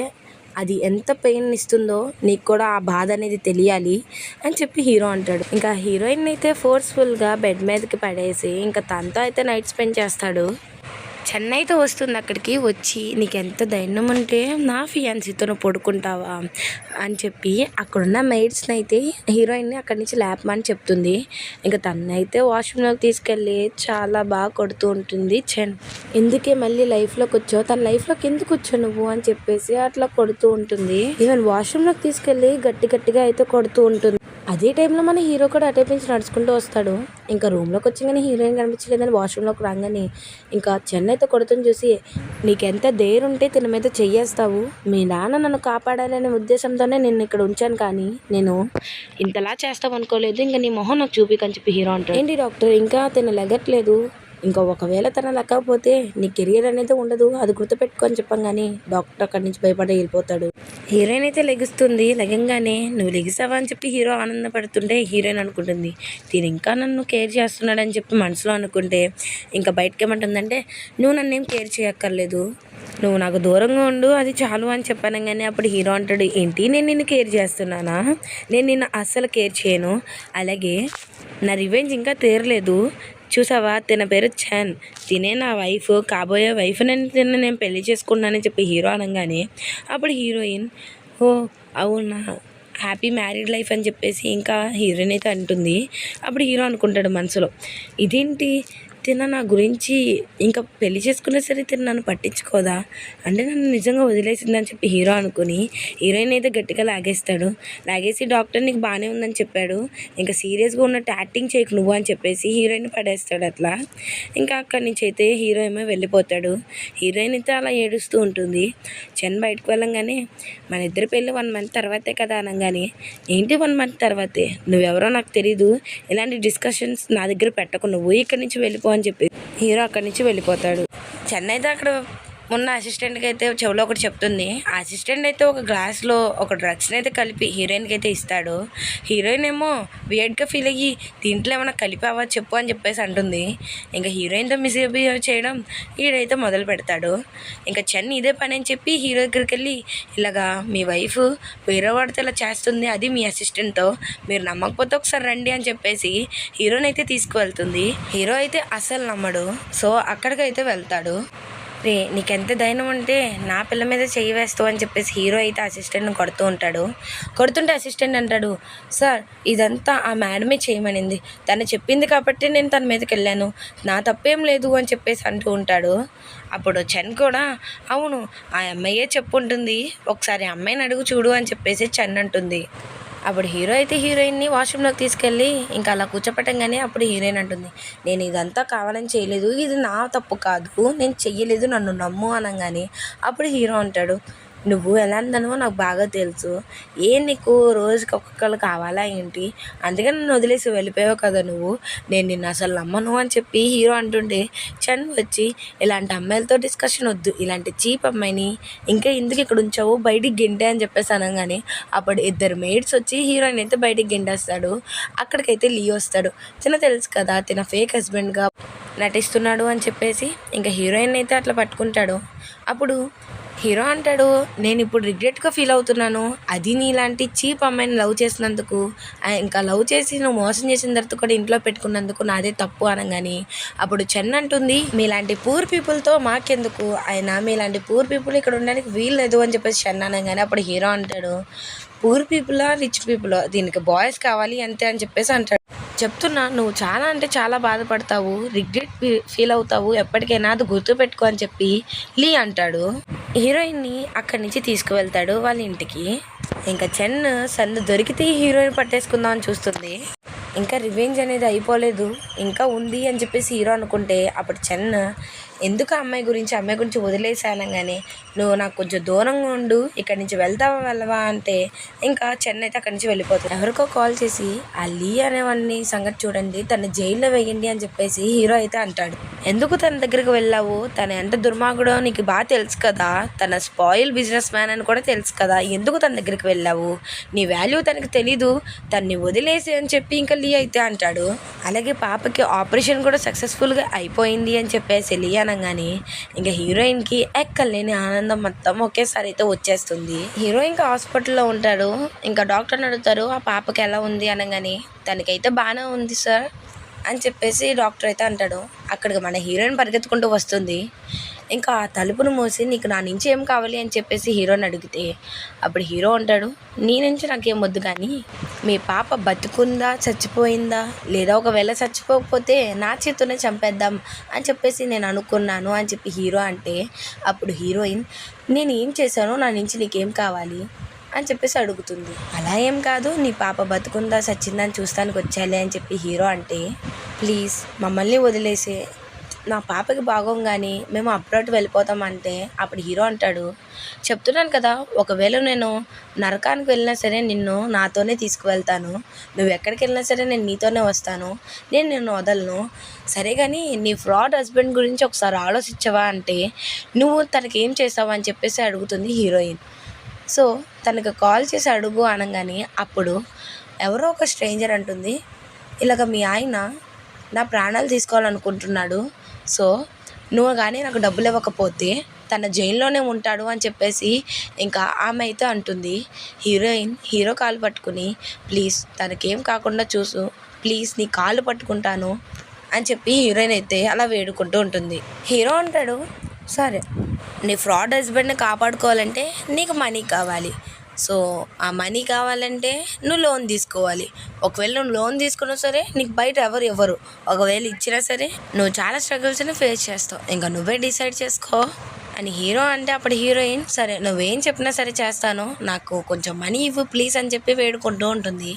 అది ఎంత పెయిన్ ఇస్తుందో నీకు కూడా ఆ బాధ అనేది తెలియాలి అని చెప్పి హీరో అంటాడు. ఇంకా హీరోయిన్ అయితే ఫోర్స్ఫుల్గా బెడ్ మీదకి పడేసి ఇంకా తనతో అయితే నైట్ స్పెండ్ చేస్తాడు. చెన్నైతో వస్తుంది అక్కడికి వచ్చి నీకెంత ధైర్యం ఉంటే నా ఫియాన్సీతో నువ్వు పడుకుంటావా అని చెప్పి అక్కడున్న మెయిడ్స్ని అయితే హీరోయిన్ని అక్కడి నుంచి లేపమని చెప్తుంది. ఇంకా తనైతే వాష్రూమ్లోకి తీసుకెళ్ళి చాలా బాగా కొడుతూ ఉంటుంది. ఎందుకే మళ్ళీ లైఫ్లోకి వచ్చావు, తన లైఫ్లోకి ఎందుకు వచ్చావు నువ్వు అని చెప్పేసి అట్లా కొడుతూ ఉంటుంది. ఈవెన్ వాష్రూమ్లోకి తీసుకెళ్ళి గట్టిగా అయితే కొడుతూ ఉంటుంది. అదే టైంలో మన హీరో కూడా అటేపు నుంచి నడుచుకుంటూ వస్తాడు. ఇంకా రూమ్లోకి వచ్చి కానీ హీరోయిన్ కనిపించలేదని వాష్రూమ్లోకి రాగానే ఇంకా చెన్నైతో కొడుతుని చూసి నీకెంత ధైర్యం ఉంటే తిన మీద చెయ్యేస్తావు, మీ నాన్న నన్ను కాపాడాలనే ఉద్దేశంతోనే నేను ఇక్కడ ఉంచాను, కానీ నేను ఇంతలా చేస్తావు అనుకోలేదు, ఇంకా నీ మొహం నాకు చూపికని చెప్పి హీరో అంటాడు. ఏంటి డాక్టర్ ఇంకా తిన లెగట్లేదు, ఇంకా ఒకవేళ తన లెక్కకపోతే నీ కెరియర్ అనేది ఉండదు, అది గుర్తుపెట్టుకొని చెప్పంగానే డాక్టర్ అక్కడి నుంచి భయపడి వెళ్ళిపోతాడు. హీరోయిన్ అయితే లెగుస్తుంది. లెగంగానే నువ్వు లెగిసావా అని చెప్పి హీరో ఆనందపడుతుంటే హీరోయిన్ అనుకుంటుంది దీని ఇంకా నన్ను కేర్ చేస్తున్నాడని చెప్పి మనసులో అనుకుంటే ఇంకా బయటకి ఏమంటుందంటే నువ్వు నన్నేం కేర్ చేయక్కర్లేదు, నువ్వు నాకు దూరంగా ఉండు అది చాలు అని చెప్పాను. కానీ అప్పుడు హీరో అంటాడు ఏంటి నేను నిన్ను కేర్ చేస్తున్నానా, నేను నిన్ను అస్సలు కేర్ చేయను, అలాగే నా రివెంజ్ ఇంకా తీరలేదు, చూసావా తిన పేరు ఛాన్, తినే నా వైఫ్, కాబోయే వైఫ్ నేను పెళ్లి చేసుకున్నానని చెప్పి హీరో అనగానే అప్పుడు హీరోయిన్ ఓ అవునా హ్యాపీ మ్యారీడ్ లైఫ్ అని చెప్పేసి ఇంకా హీరోయిన్ అయితే అంటుంది. అప్పుడు హీరో అనుకుంటాడు మనసులో ఇదేంటి తిన నా గురించి ఇంకా పెళ్లి చేసుకునే సరే తిన నన్ను పట్టించుకోదా, అంటే నన్ను నిజంగా వదిలేసిందని చెప్పి హీరో అనుకుని హీరోయిన్ అయితే గట్టిగా లాగేస్తాడు. లాగేసి డాక్టర్ నీకు బాగానే ఉందని చెప్పాడు, ఇంకా సీరియస్గా ఉన్నట్టు యాక్టింగ్ చేయకు నువ్వు అని చెప్పేసి హీరోయిన్ పడేస్తాడు. అట్లా ఇంకా అక్కడి నుంచి అయితే హీరో ఏమో వెళ్ళిపోతాడు. హీరోయిన్ అయితే అలా ఏడుస్తూ ఉంటుంది. చెన్ బయటకు వెళ్ళంగానే మన ఇద్దరి పెళ్ళి 1 మంత్ తర్వాతే కదా అనగానే ఏంటి 1 మంత్ తర్వాతే, నువ్వెవరో నాకు తెలీదు, ఇలాంటి డిస్కషన్స్ నా దగ్గర పెట్టకు, నువ్వు ఇక్కడి నుంచి వెళ్ళిపో అని చెప్పి హీరో అక్కడి నుంచి వెళ్ళిపోతాడు. చెన్నై అయితే అక్కడ ఉన్న అసిస్టెంట్కి అయితే చెవిలో ఒకటి చెప్తుంది. ఆ అసిస్టెంట్ అయితే ఒక గ్లాస్లో ఒక డ్రగ్స్ని అయితే కలిపి హీరోయిన్కి అయితే ఇస్తాడు. హీరోయిన్ ఏమో వియర్డ్గా ఫీల్ అయ్యి దీంట్లో ఏమైనా కలిపావా చెప్పు అని చెప్పేసి అంటుంది. ఇంకా హీరోయిన్తో మిస్బిహేవ్ చేయడం ఈడైతే మొదలు పెడతాడు. ఇంకా చెన్ ఇదే పని అని చెప్పి హీరో దగ్గరికి వెళ్ళి ఇలాగా మీ వైఫ్ వేరే వాడితో ఇలా చేస్తుంది, అది మీ అసిస్టెంట్తో, మీరు నమ్మకపోతే ఒకసారి రండి అని చెప్పేసి హీరోని అయితే తీసుకువెళ్తుంది. హీరో అయితే అస్సలు నమ్మడు. సో అక్కడికైతే వెళ్తాడు. రే నీకెంత ధైర్యం ఉంటే నా పిల్ల మీద చెయ్యి వేస్తావు అని చెప్పేసి హీరో అయితే అసిస్టెంట్ని కొడుతూ ఉంటాడు. కొడుతుంటే అసిస్టెంట్ అంటాడు సార్ ఇదంతా ఆ మేడమే చేయమనింది, తను చెప్పింది కాబట్టి నేను తన మీదకి వెళ్ళాను, నా తప్పేం లేదు అని చెప్పేసి అంటూ ఉంటాడు. అప్పుడు చెన్ కూడా అవును ఆ అమ్మాయే చెప్పుంటుంది, ఒకసారి అమ్మాయిని అడుగు చూడు అని చెప్పేసి చెన్ అంటుంది. అప్పుడు హీరో అయితే హీరోయిన్ని వాష్రూమ్లోకి తీసుకెళ్ళి ఇంకా అలా కూర్చోపెట్టంగానే అప్పుడు హీరోయిన్ అంటుంది నేను ఇదంతా కావాలని చేయలేదు, ఇది నా తప్పు కాదు, నేను చెయ్యలేదు, నన్ను నమ్ము అనగానే అప్పుడు హీరో అంటాడు నువ్వు ఎలాంటిదనో నాకు బాగా తెలుసు, నీకు రోజుకి ఒక్కొక్కరు కావాలా ఏంటి, అందుకే నన్ను వదిలేసి వెళ్ళిపోయావు కదా నువ్వు, నేను నిన్ను అసలు నమ్మను అని చెప్పి హీరో అంటుండే చన్ వచ్చి ఇలాంటి అమ్మాయిలతో డిస్కషన్ వద్దు, ఇలాంటి చీప్ అమ్మాయిని ఇంకా ఎందుకు ఇక్కడ ఉంచావు, బయటికి గింటే అని చెప్పేసి అనగానే అప్పుడు 2 మెయిడ్స్ వచ్చి హీరోయిన్ అయితే బయటికి గిండేస్తాడు. అక్కడికైతే లియో వస్తాడు. తెలుసు కదా తిన ఫేక్ హస్బెండ్గా నటిస్తున్నాడు అని చెప్పేసి ఇంకా హీరోయిన్ అయితే అట్లా పట్టుకుంటాడు. అప్పుడు హీరో అంటాడు నేను ఇప్పుడు రిగ్రెట్గా ఫీల్ అవుతున్నాను, అది నీలాంటి చీప్ అమ్మాయిని లవ్ చేసినందుకు, ఇంకా లవ్ చేసి నువ్వు మోసం చేసిన తర్వాత కూడా ఇంట్లో పెట్టుకున్నందుకు నాదే తప్పు అనగాని అప్పుడు చెన్ అంటుంది మీలాంటి పూర్ పీపుల్తో మాకెందుకు, మీలాంటి పూర్ పీపుల్ ఇక్కడ ఉండడానికి వీల్లేదు అని చెప్పేసి చెన్ అనగానే అప్పుడు హీరో అంటాడు పూర్ పీపులా రిచ్ పీపులా, దీనికి బాయ్స్ కావాలి అంతే అని చెప్పేసి అంటాడు. చెప్తున్నా నువ్వు చాలా అంటే చాలా బాధపడతావు, రిగ్రెట్ ఫీల్ అవుతావు, ఎప్పటికైనా అది గుర్తుపెట్టుకో అని చెప్పి లీ అంటాడు. హీరోయిన్ని అక్కడి నుంచి తీసుకువెళ్తాడు వాళ్ళ ఇంటికి. ఇంకా చెన్ సందు దొరికితే హీరోయిన్ పట్టేసుకుందాం అని చూస్తుంది. ఇంకా రివెంజ్ అనేది అయిపోలేదు, ఇంకా ఉంది అని చెప్పేసి హీరో అనుకుంటే అప్పుడు చెన్ ఎందుకు అమ్మాయి గురించి వదిలేసానగానే నువ్వు నాకు కొంచెం దూరంగా ఉండు, ఇక్కడి నుంచి వెళ్ళవా అంటే ఇంకా చెన్ అయితే అక్కడి నుంచి వెళ్ళిపోతుంది. ఎవరికో కాల్ చేసి ఆ లీ అనేవాడిని సంగతి చూడండి, తన జైల్లో వేయండి అని చెప్పేసి హీరో అయితే అంటాడు. ఎందుకు తన దగ్గరికి వెళ్ళావు, తన ఎంత దుర్మార్గుడో నీకు బాగా తెలుసు కదా, తన స్పాయిల్ బిజినెస్ మ్యాన్ అని కూడా తెలుసు కదా, ఎందుకు తన దగ్గరికి వెళ్ళావు, నీ వాల్యూ తనకు తెలీదు, తన్ని వదిలేసి అని చెప్పి ఇంకా లీ అయితే అంటాడు. అలాగే పాపకి ఆపరేషన్ కూడా సక్సెస్ఫుల్గా అయిపోయింది అని చెప్పేసి లీ అనగానే ఇంకా హీరోయిన్కి ఎక్కలేని ఆనందం మొత్తం ఒకేసారి అయితే వచ్చేస్తుంది. హీరో ఇంకా హాస్పిటల్లో ఉంటాడు. ఇంకా డాక్టర్ని అడుగుతారు ఆ పాపకి ఎలా ఉంది అనగానే తనకైతే బాగానే ఉంది సార్ అని చెప్పేసి డాక్టర్ అయితే అంటాడు. అక్కడికి మన హీరోయిన్ పరిగెత్తుకుంటూ వస్తుంది. ఇంకా ఆ తలుపును మూసి నీకు నా నుంచి ఏం కావాలి అని చెప్పేసి హీరోని అడిగితే అప్పుడు హీరో అంటాడు, నీ నుంచి నాకేం వద్దు, కానీ మీ పాప బతుకుందా చచ్చిపోయిందా, లేదా ఒకవేళ చచ్చిపోకపోతే నా చేతితోనే చంపేద్దాం అని చెప్పేసి నేను అనుకున్నాను అని చెప్పి హీరో అంటే అప్పుడు హీరోయిన్ నేను ఏం చేశానో నా నుంచి నీకేం కావాలి అని చెప్పేసి అడుగుతుంది. అలా ఏం కాదు, నీ పాప బతుకుందా చచ్చిందని చూస్తానికి వచ్చాలే అని చెప్పి హీరో అంటే ప్లీజ్ మమ్మల్ని వదిలేసే, నా పాపకి బాగోగానే మేము అప్రోడ్ వెళ్ళిపోతామంటే అప్పుడు హీరో అంటాడు, చెప్తున్నాను కదా ఒకవేళ నేను నరకానికి వెళ్ళినా సరే నిన్ను నాతోనే తీసుకువెళ్తాను, నువ్వు ఎక్కడికి వెళ్ళినా సరే నేను నీతోనే వస్తాను, నేను నిన్ను వదలను, సరే కానీ నీ ఫ్రాడ్ హస్బెండ్ గురించి ఒకసారి ఆలోచించవా అంటే నువ్వు తనకి ఏం చేసావు అని చెప్పేసి అడుగుతుంది హీరోయిన్. సో తనకు కాల్ చేసి అడుగు అనగానే అప్పుడు ఎవరో ఒక స్ట్రేంజర్ అంటుంది, ఇలాగ మీ ఆయన నా ప్రాణాలు తీసుకోవాలనుకుంటున్నాడు, సో నువ్వు కానీ నాకు డబ్బులు ఇవ్వకపోతే తన జైల్లోనే ఉంటాడు అని చెప్పేసి ఇంకా ఆమె అయితే అంటుంది. హీరోయిన్ హీరో కాలు పట్టుకుని ప్లీజ్ తనకేం కాకుండా చూసు, ప్లీజ్ నీ కాళ్ళు పట్టుకుంటాను అని చెప్పి హీరోయిన్ అయితే అలా వేడుకుంటూ ఉంటుంది. హీరో అంటాడు, సరే నీ ఫ్రాడ్ హస్బెండ్ని కాపాడుకోవాలంటే నీకు మనీ కావాలి, సో ఆ మనీ కావాలంటే నువ్వు లోన్ తీసుకోవాలి, ఒకవేళ నువ్వు లోన్ తీసుకున్నా సరే నీకు బయట ఎవరు ఒకవేళ ఇచ్చినా సరే నువ్వు చాలా స్ట్రగుల్స్ని ఫేస్ చేస్తావు, ఇంకా నువ్వే డిసైడ్ చేసుకో అని హీరో అంటే అప్పుడు హీరోయిన్ సరే నువ్వేం చెప్పినా సరే చేస్తాను, నాకు కొంచెం మనీ ఇవ్వు ప్లీజ్ అని చెప్పి వేడుకుంటూ ఉంటుంది.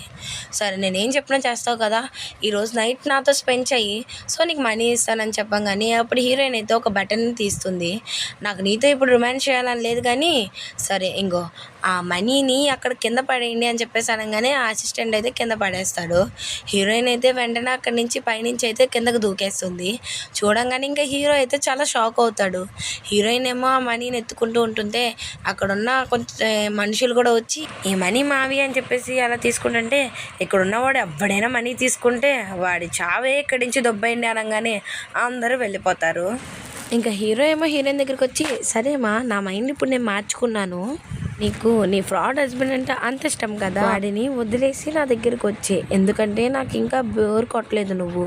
సరే నేనేం చెప్పినా చేస్తావు కదా, ఈరోజు నైట్ నాతో స్పెండ్ చెయ్యి, సో నీకు మనీ ఇస్తానని చెప్పగానే అప్పుడు హీరోయిన్ అయితే ఒక బటన్ని తీస్తుంది. నాకు నీతో ఇప్పుడు రొమాన్స్ చేయాలని లేదు, కానీ సరే ఇంకో ఆ మనీని అక్కడ కింద పడేయండి అని చెప్పేసి అనగానే ఆ అసిస్టెంట్ అయితే కింద పడేస్తాడు. హీరోయిన్ అయితే వెంటనే అక్కడి నుంచి పైనుంచి అయితే కిందకు దూకేస్తుంది. చూడంగానే ఇంకా హీరో అయితే చాలా షాక్ అవుతాడు. హీరోయిన్ ఏమో ఆ మనీని ఎత్తుకుంటూ ఉంటుంటే అక్కడున్న కొంచెం మనుషులు కూడా వచ్చి ఈ మనీ మావి అని చెప్పేసి అలా తీసుకుంటుంటే ఇక్కడ ఉన్నవాడు ఎవడైనా మనీ తీసుకుంటే వాడి చావే ఇక్కడి నుంచి దొబ్బైండి అనగానే అందరూ వెళ్ళిపోతారు. ఇంకా హీరో ఏమో హీరోయిన్ దగ్గరికి వచ్చి సరేమా నా మైండ్ ఇప్పుడు నేను మార్చుకున్నాను, నీకు నీ ఫ్రాడ్ హస్బెండ్ అంటే అంత ఇష్టం కదా, వాడిని వదిలేసి నా దగ్గరికి వచ్చే, ఎందుకంటే నాకు ఇంకా బోర్ కొట్టలేదు, నువ్వు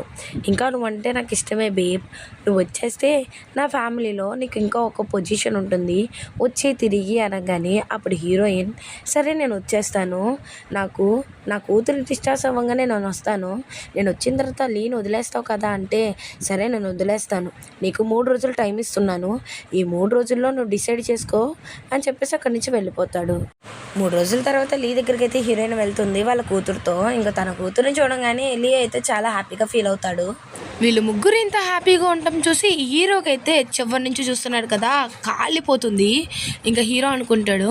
అంటే నాకు ఇష్టమే బేబ్, నువ్వు వచ్చేస్తే నా ఫ్యామిలీలో నీకు ఇంకా ఒక పొజిషన్ ఉంటుంది, వచ్చే తిరిగి అనగానే అప్పుడు హీరోయిన్ సరే నేను వచ్చేస్తాను, నాకు నా కూతురు డిశ్చార్జ్ అవ్వగానే నేను వస్తాను, నేను వచ్చిన తర్వాత లీని వదిలేస్తావు కదా అంటే సరే నేను వదిలేస్తాను, నీకు 3 రోజులు టైం ఇస్తున్నాను, ఈ 3 రోజుల్లో నువ్వు డిసైడ్ చేసుకో అని చెప్పేసి అక్కడి నుంచి వెళ్ళిపోతాడు. 3 రోజుల తర్వాత లీ దగ్గరికి అయితే హీరోయిన్ వెళ్తుంది వాళ్ళ కూతురుతో. ఇంకా తన కూతురుని చూడగానే లీ అయితే చాలా హ్యాపీగా ఫీల్ అవుతాడు. వీళ్ళు ముగ్గురు ఇంత హ్యాపీగా ఉండటం చూసి హీరోకి అయితే చివరి నుంచి చూస్తున్నాడు కదా కాలిపోతుంది. ఇంకా హీరో అనుకుంటాడు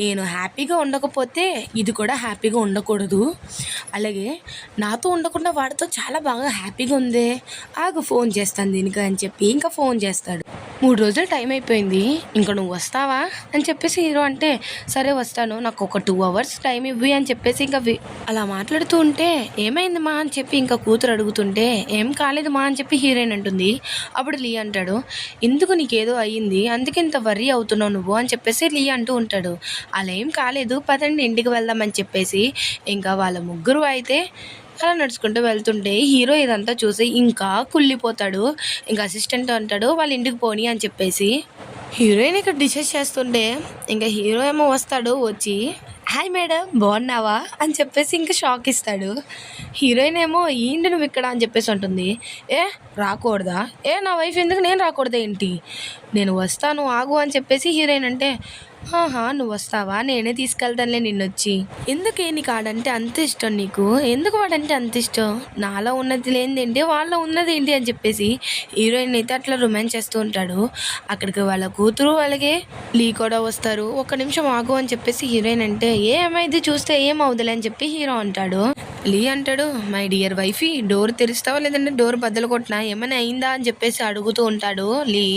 నేను హ్యాపీగా ఉండకపోతే ఇది కూడా హ్యాపీగా ఉండకూడదు, అలాగే నాతో ఉండకుండా వాడితో చాలా బాగా హ్యాపీగా ఉంది, ఆగు ఫోన్ చేస్తాను దీనికి అని చెప్పి ఇంకా ఫోన్ చేస్తాడు. 3 రోజులు టైం అయిపోయింది, ఇంకా నువ్వు వస్తావా అని చెప్పేసి హీరో అంటే సరే వస్తాను, నాకు ఒక 2 hours టైం ఇవ్వి అని చెప్పేసి ఇంకా అలా మాట్లాడుతూ ఉంటే ఏమైంది మా అని చెప్పి ఇంకా కూతురు అడుగుతుంటే ఏం కాలేదు మా అని చెప్పి హీరోయిన్ అంటుంది. అప్పుడు లీ అంటాడు ఎందుకు నీకేదో అయ్యింది అందుకే ఇంత వర్రీ అవుతున్నావు నువ్వు అని చెప్పేసి లీ అంటూ ఉంటాడు. అలా ఏం కాలేదు పదండి ఇంటికి వెళ్దామని చెప్పేసి ఇంకా వాళ్ళ ముగ్గురు అయితే అలా నడుచుకుంటూ వెళ్తుంటే హీరో ఇదంతా చూసి ఇంకా కుళ్ళిపోతాడు. ఇంకా అసిస్టెంట్ అంటాడు వాళ్ళ ఇంటికి పోనీ అని చెప్పేసి హీరోయిన్ ఇక్కడ డిసైడ్ చేస్తుంటే ఇంకా హీరో ఏమో వస్తాడు, వచ్చి హాయ్ మేడం బాగున్నావా అని చెప్పేసి ఇంకా షాక్ ఇస్తాడు. హీరోయిన్ ఏమో ఏంటి నువ్వు ఇక్కడ అని చెప్పేసి ఉంటుంది. రాకూడదా, నా వైఫ్ ఎందుకు నేను రాకూడదా ఏంటి, నేను వస్తాను ఆగు అని చెప్పేసి హీరోయిన్ అంటే ఆహా! నువ్వొస్తావా? నేనే తీసుకెళ్తానులే నిన్నొచ్చి. ఎందుకే నీకు ఆడంటే అంత ఇష్టం నీకు? ఎందుకు వాడంటే అంత ఇష్టం? నాలో ఉన్నది లేనిదేంటి? వాళ్ళలో ఉన్నదేంటి అని చెప్పేసి హీరోయిన్ అయితే అట్లా రొమాన్స్ చేస్తూ ఉంటాడు. అక్కడికి వాళ్ళ కూతురు అలాగే లీ కూడా వస్తారు. ఒక్క నిమిషం ఆగు అని చెప్పేసి హీరోయిన్ అంటే ఏమైంది చూస్తే ఏమవుదులే అని చెప్పి హీరో అంటాడు. లీ అంటాడు మై డియర్ వైఫీ డోర్ తెరుస్తావా లేదంటే డోర్ బద్దలు కొట్టినా ఏమైనా అయిందా అని చెప్పేసి అడుగుతూ ఉంటాడు లీ.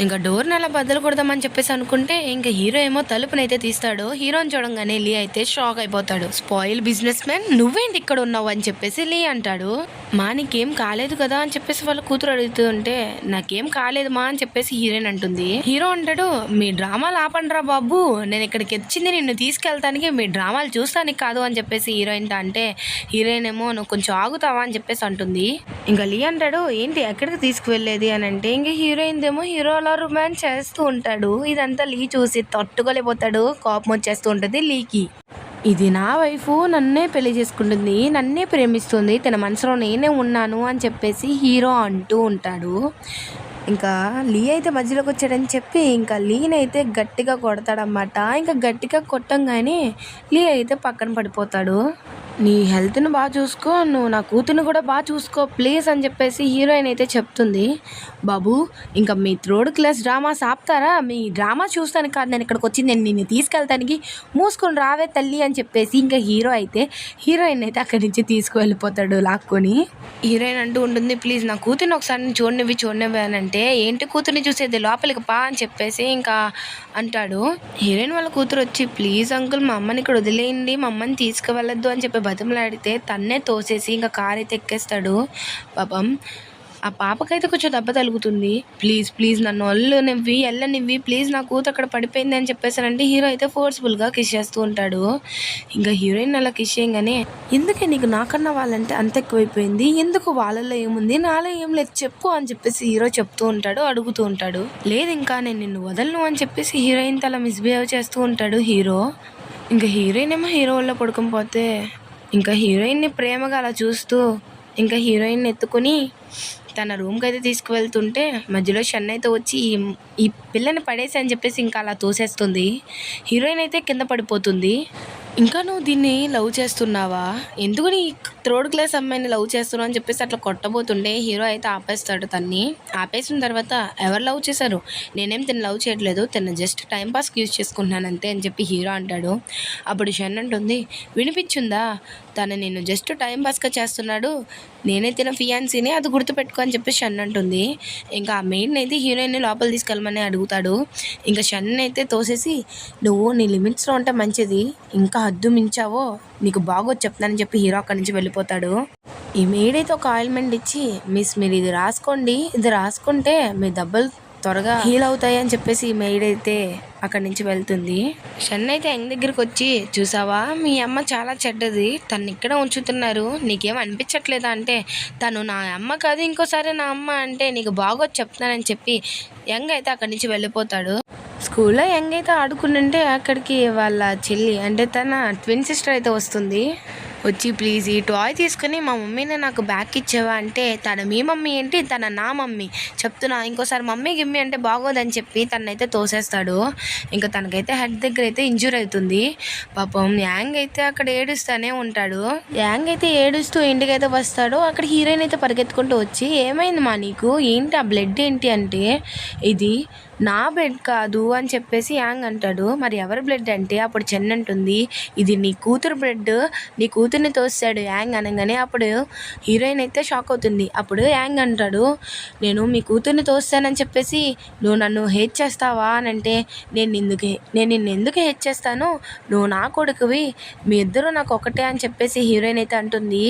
ఇంకా డోర్ని అలా బద్దలు కొడదామని చెప్పేసి అనుకుంటే ఇంకా హీరో ఏమో తలుపునైతే తీస్తాడు. హీరోని చూడంగానే లీ అయితే షాక్ అయిపోతాడు. స్పాయిల్ బిజినెస్ మ్యాన్ నువ్వేంటి ఇక్కడ ఉన్నావు అని చెప్పేసి లీ అంటాడు. మా నీకేం కాలేదు కదా అని చెప్పేసి వాళ్ళ కూతురు అడుగుతూ ఉంటే నాకేం కాలేదు మా అని చెప్పేసి హీరోయిన్ అంటుంది. హీరో అంటాడు మీ డ్రామాలు ఆపండ్రా బాబు, నేను ఇక్కడికి వచ్చింది నిన్ను తీసుకెళ్తానికి, మీ డ్రామాలు చూస్తానికి కాదు అని చెప్పేసి హీరోయిన్ అంటే హీరోయిన్ ఏమో నువ్వు కొంచెం ఆగుతావా అని చెప్పేసి అంటుంది. ఇంకా లీ అంటాడు ఏంటి ఎక్కడికి తీసుకువెళ్ళేది అని అంటే ఇంకా హీరోయిన్ ఏమో హీరో అలా రొమాన్స్ చేస్తూ ఉంటాడు. ఇదంతా లీ చూసి తట్టుకోలేకపోతాడు, కోపం వచ్చేస్తూ ఉంటుంది లీకి. ఇది నా వైఫ్ నన్నే పెళ్లి చేసుకుంటుంది, నన్నే ప్రేమిస్తుంది, తన మనసులో నేనే ఉన్నాను అని చెప్పేసి హీరో అంటూ ఉంటాడు. ఇంకా లీ అయితే మధ్యలోకి వచ్చాడని చెప్పి ఇంకా లీని అయితే గట్టిగా కొడతాడనమాట. ఇంకా గట్టిగా కొట్టంగానే లీ అయితే పక్కన పడిపోతాడు. నీ హెల్త్ని బాగా చూసుకో, నువ్వు నా కూతుర్ని కూడా బాగా చూసుకో ప్లీజ్ అని చెప్పేసి హీరోయిన్ అయితే చెప్తుంది. బాబు ఇంకా మీ థర్డ్ క్లాస్ డ్రామాస్ ఆపుతారా? మీ డ్రామా చూస్తానికి కాదు నేను ఇక్కడికి వచ్చింది, నేను నిన్ను తీసుకెళ్తానికి, మూసుకొని రావే తల్లి అని చెప్పేసి ఇంకా హీరో అయితే హీరోయిన్ అయితే అక్కడి నుంచి తీసుకువెళ్ళిపోతాడు లాక్కొని. హీరోయిన్ అంటూ ఉంటుంది ప్లీజ్ నా కూతుర్ని ఒకసారి చూడనివ్వి అని అంటే ఏంటి కూతుర్ని చూసేది లోపలికి పా అని చెప్పేసి ఇంకా అంటాడు. హీరోయిన్ వాళ్ళ కూతురు వచ్చి ప్లీజ్ అంకుల్ మా అమ్మని ఇక్కడ వదిలేయండి, మా అమ్మని తీసుకువెళ్ళొద్దు అని చెప్పి బతిమలాడితే తన్నే తోసేసి ఇంకా కార్ అయితే ఎక్కేస్తాడు. పాపం ఆ పాపకైతే కొంచెం దెబ్బ తగులుతుంది. ప్లీజ్ నన్ను వెళ్ళనివ్వి ప్లీజ్ నా కూతురు అక్కడ పడిపోయింది అని చెప్పేసానంటే హీరో అయితే ఫోర్స్ఫుల్గా కిస్ చేస్తూ ఉంటాడు. ఇంకా హీరోయిన్ అలా కిస్ చేయగానే ఎందుకే నీకు నాకన్నా వాళ్ళంటే అంత ఎక్కువైపోయింది, ఎందుకు వాళ్ళల్లో ఏముంది నాలో ఏం లేదు చెప్పు అని చెప్పేసి హీరో చెప్తూ ఉంటాడు, అడుగుతూ ఉంటాడు. లేదు ఇంకా నేను నిన్ను వదలను అని చెప్పేసి హీరోయిన్ అలా మిస్బిహేవ్ చేస్తూ ఉంటాడు హీరో. ఇంకా హీరోయిన్ ఏమో హీరో వల్ల పడుకొని పోతే ఇంకా హీరోయిన్ని ప్రేమగా అలా చూస్తూ ఇంకా హీరోయిన్ ఎత్తుకొని తన రూమ్కి అయితే తీసుకువెళ్తుంటే మధ్యలో షన్ అయితే వచ్చి ఈ పిల్లని పడేసి అని చెప్పేసి ఇంకా అలా తోసేస్తుంది. హీరోయిన్ అయితే కింద పడిపోతుంది. ఇంకా నువ్వు దీన్ని లవ్ చేస్తున్నావా, ఎందుకు నీ థర్డ్ క్లాస్ అమ్మాయిని లవ్ చేస్తున్నావు అని చెప్పేసి అట్లా కొట్టబోతుండే హీరో అయితే ఆపేస్తాడు తన్ని. ఆపేసిన తర్వాత ఎవరు లవ్ చేశారు, నేనేం తిని లవ్ చేయట్లేదు, తిన్న జస్ట్ టైంపాస్కి యూజ్ చేసుకుంటున్నాను అంతే అని చెప్పి హీరో అంటాడు. అప్పుడు షన్ అంటుంది వినిపించుందా, తను నేను జస్ట్ టైంపాస్గా చేస్తున్నాడు, నేనే తిన ఫియాన్సీని అది గుర్తుపెట్టుకో అని చెప్పి షన్ అంటుంది. ఇంకా ఆ మెయిన్ అయితే హీరోయిన్ని లోపల తీసుకెళ్ళమని అడుగుతాడు. ఇంకా షన్ అయితే తోసేసి నువ్వు నీ లిమిట్స్లో ఉంటే మంచిది, ఇంకా హద్దు మించావో నీకు బాగోదు చెప్తానని చెప్పి హీరో అక్కడి నుంచి వెళ్ళిపోతాడు. ఈ మెయిడ్ అయితే ఒక ఆయిల్మెంట్ ఇచ్చి మిస్ మీరు ఇది రాసుకోండి, ఇది రాసుకుంటే మీ దెబ్బలు త్వరగా హీల్ అవుతాయి అని చెప్పేసి ఈ మెయిడ్ అయితే అక్కడి నుంచి వెళ్తుంది. షన్ అయితే యంగ్ దగ్గరికి వచ్చి చూసావా మీ అమ్మ చాలా చెడ్డది, తను ఇక్కడ ఉంచుతున్నారు, నీకేం అనిపించట్లేదా అంటే తను నా అమ్మ కాదు ఇంకోసారి నా అమ్మ అంటే నీకు బాగోదు చెప్తానని చెప్పి యంగ్ అయితే అక్కడి నుంచి వెళ్ళిపోతాడు. స్కూల్లో యంగ్ అయితే ఆడుకుంటుంటే అక్కడికి వాళ్ళ చెల్లి అంటే తన ట్విన్ సిస్టర్ అయితే వస్తుంది. వచ్చి ప్లీజ్ ఈ టాయ్ తీసుకుని మా మమ్మీని నాకు బ్యాక్ ఇచ్చావా అంటే తన మీ మమ్మీ ఏంటి, తన నా మమ్మీ చెప్తున్నా, ఇంకోసారి మమ్మీ గిమ్మీ అంటే బాగోదని చెప్పి తనైతే తోసేస్తాడు. ఇంకా తనకైతే హెడ్ దగ్గర అయితే ఇంజూర్ అవుతుంది. పాపం యాంగ్ అయితే అక్కడ ఏడుస్తూనే ఉంటాడు. యాంగ్ అయితే ఏడుస్తూ ఇంటికైతే వస్తాడు. అక్కడ హీరోయిన్ అయితే పరిగెత్తుకుంటూ వచ్చి ఏమైంది మా నీకు, ఏంటి ఆ బ్లడ్ ఏంటి అంటే ఇది నా బ్లడ్ కాదు అని చెప్పేసి యాంగ్ అంటాడు. మరి ఎవరి బ్లడ్ అంటే అప్పుడు చెన్ అంటుంది ఇది నీ కూతురు బ్లడ్, నీ కూతుర్ని తోస్తాడు యాంగ్ అనగానే అప్పుడు హీరోయిన్ అయితే షాక్ అవుతుంది. అప్పుడు యాంగ్ అంటాడు నేను మీ కూతుర్ని తోస్తానని చెప్పేసి నువ్వు నన్ను హేట్ చేస్తావా అని అంటే నేను నిన్ను ఎందుకు హేట్ చేస్తాను, నువ్వు నా కొడుకువి, మీ ఇద్దరు నాకు ఒకటే అని చెప్పేసి హీరోయిన్ అయితే అంటుంది.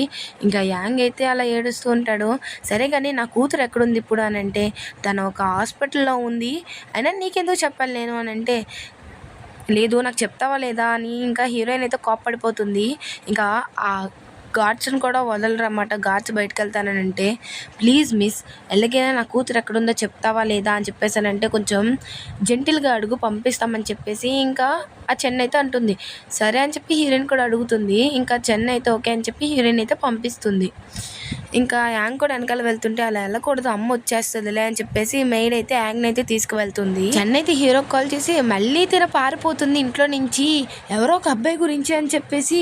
ఇంకా యాంగ్ అయితే అలా ఏడుస్తూ ఉంటాడు. సరే కానీ నా కూతురు ఎక్కడుంది ఇప్పుడు అని అంటే తను ఒక హాస్పిటల్లో ఉంది, అయినా నీకెందుకు చెప్పాలి నేను అని అంటే లేదు నాకు చెప్తావా లేదా అని ఇంకా హీరోయిన్ అయితే కోప్పడిపోతుంది. ఇంకా ఆ గార్డ్స్ని కూడా వదలరన్నమాట. గార్డ్స్ బయటకు వెళ్తానంటే ప్లీజ్ మిస్ ఎలాగైనా నా కూతురు ఎక్కడుందో చెప్తావా లేదా అని చెప్పేసానంటే కొంచెం జెంటిల్గా అడుగు పంపిస్తామని చెప్పేసి ఇంకా ఆ చెన్నై అయితే అంటుంది. సరే అని చెప్పి హీరోయిన్ కూడా అడుగుతుంది. ఇంకా చెన్నై అయితే ఓకే అని చెప్పి హీరోయిన్ అయితే పంపిస్తుంది. ఇంకా యాంగ్ కూడా వెనకాల వెళ్తుంటే అలా వెళ్ళకూడదు, అమ్మ వచ్చేస్తుందిలే అని చెప్పేసి మెయిడ్ అయితే యాంగ్ని అయితే తీసుకువెళ్తుంది. చెన్నై అయితే హీరోకి కాల్ చేసి మళ్ళీ పారిపోతుంది ఇంట్లో నుంచి ఎవరో ఒక అబ్బాయి గురించి అని చెప్పేసి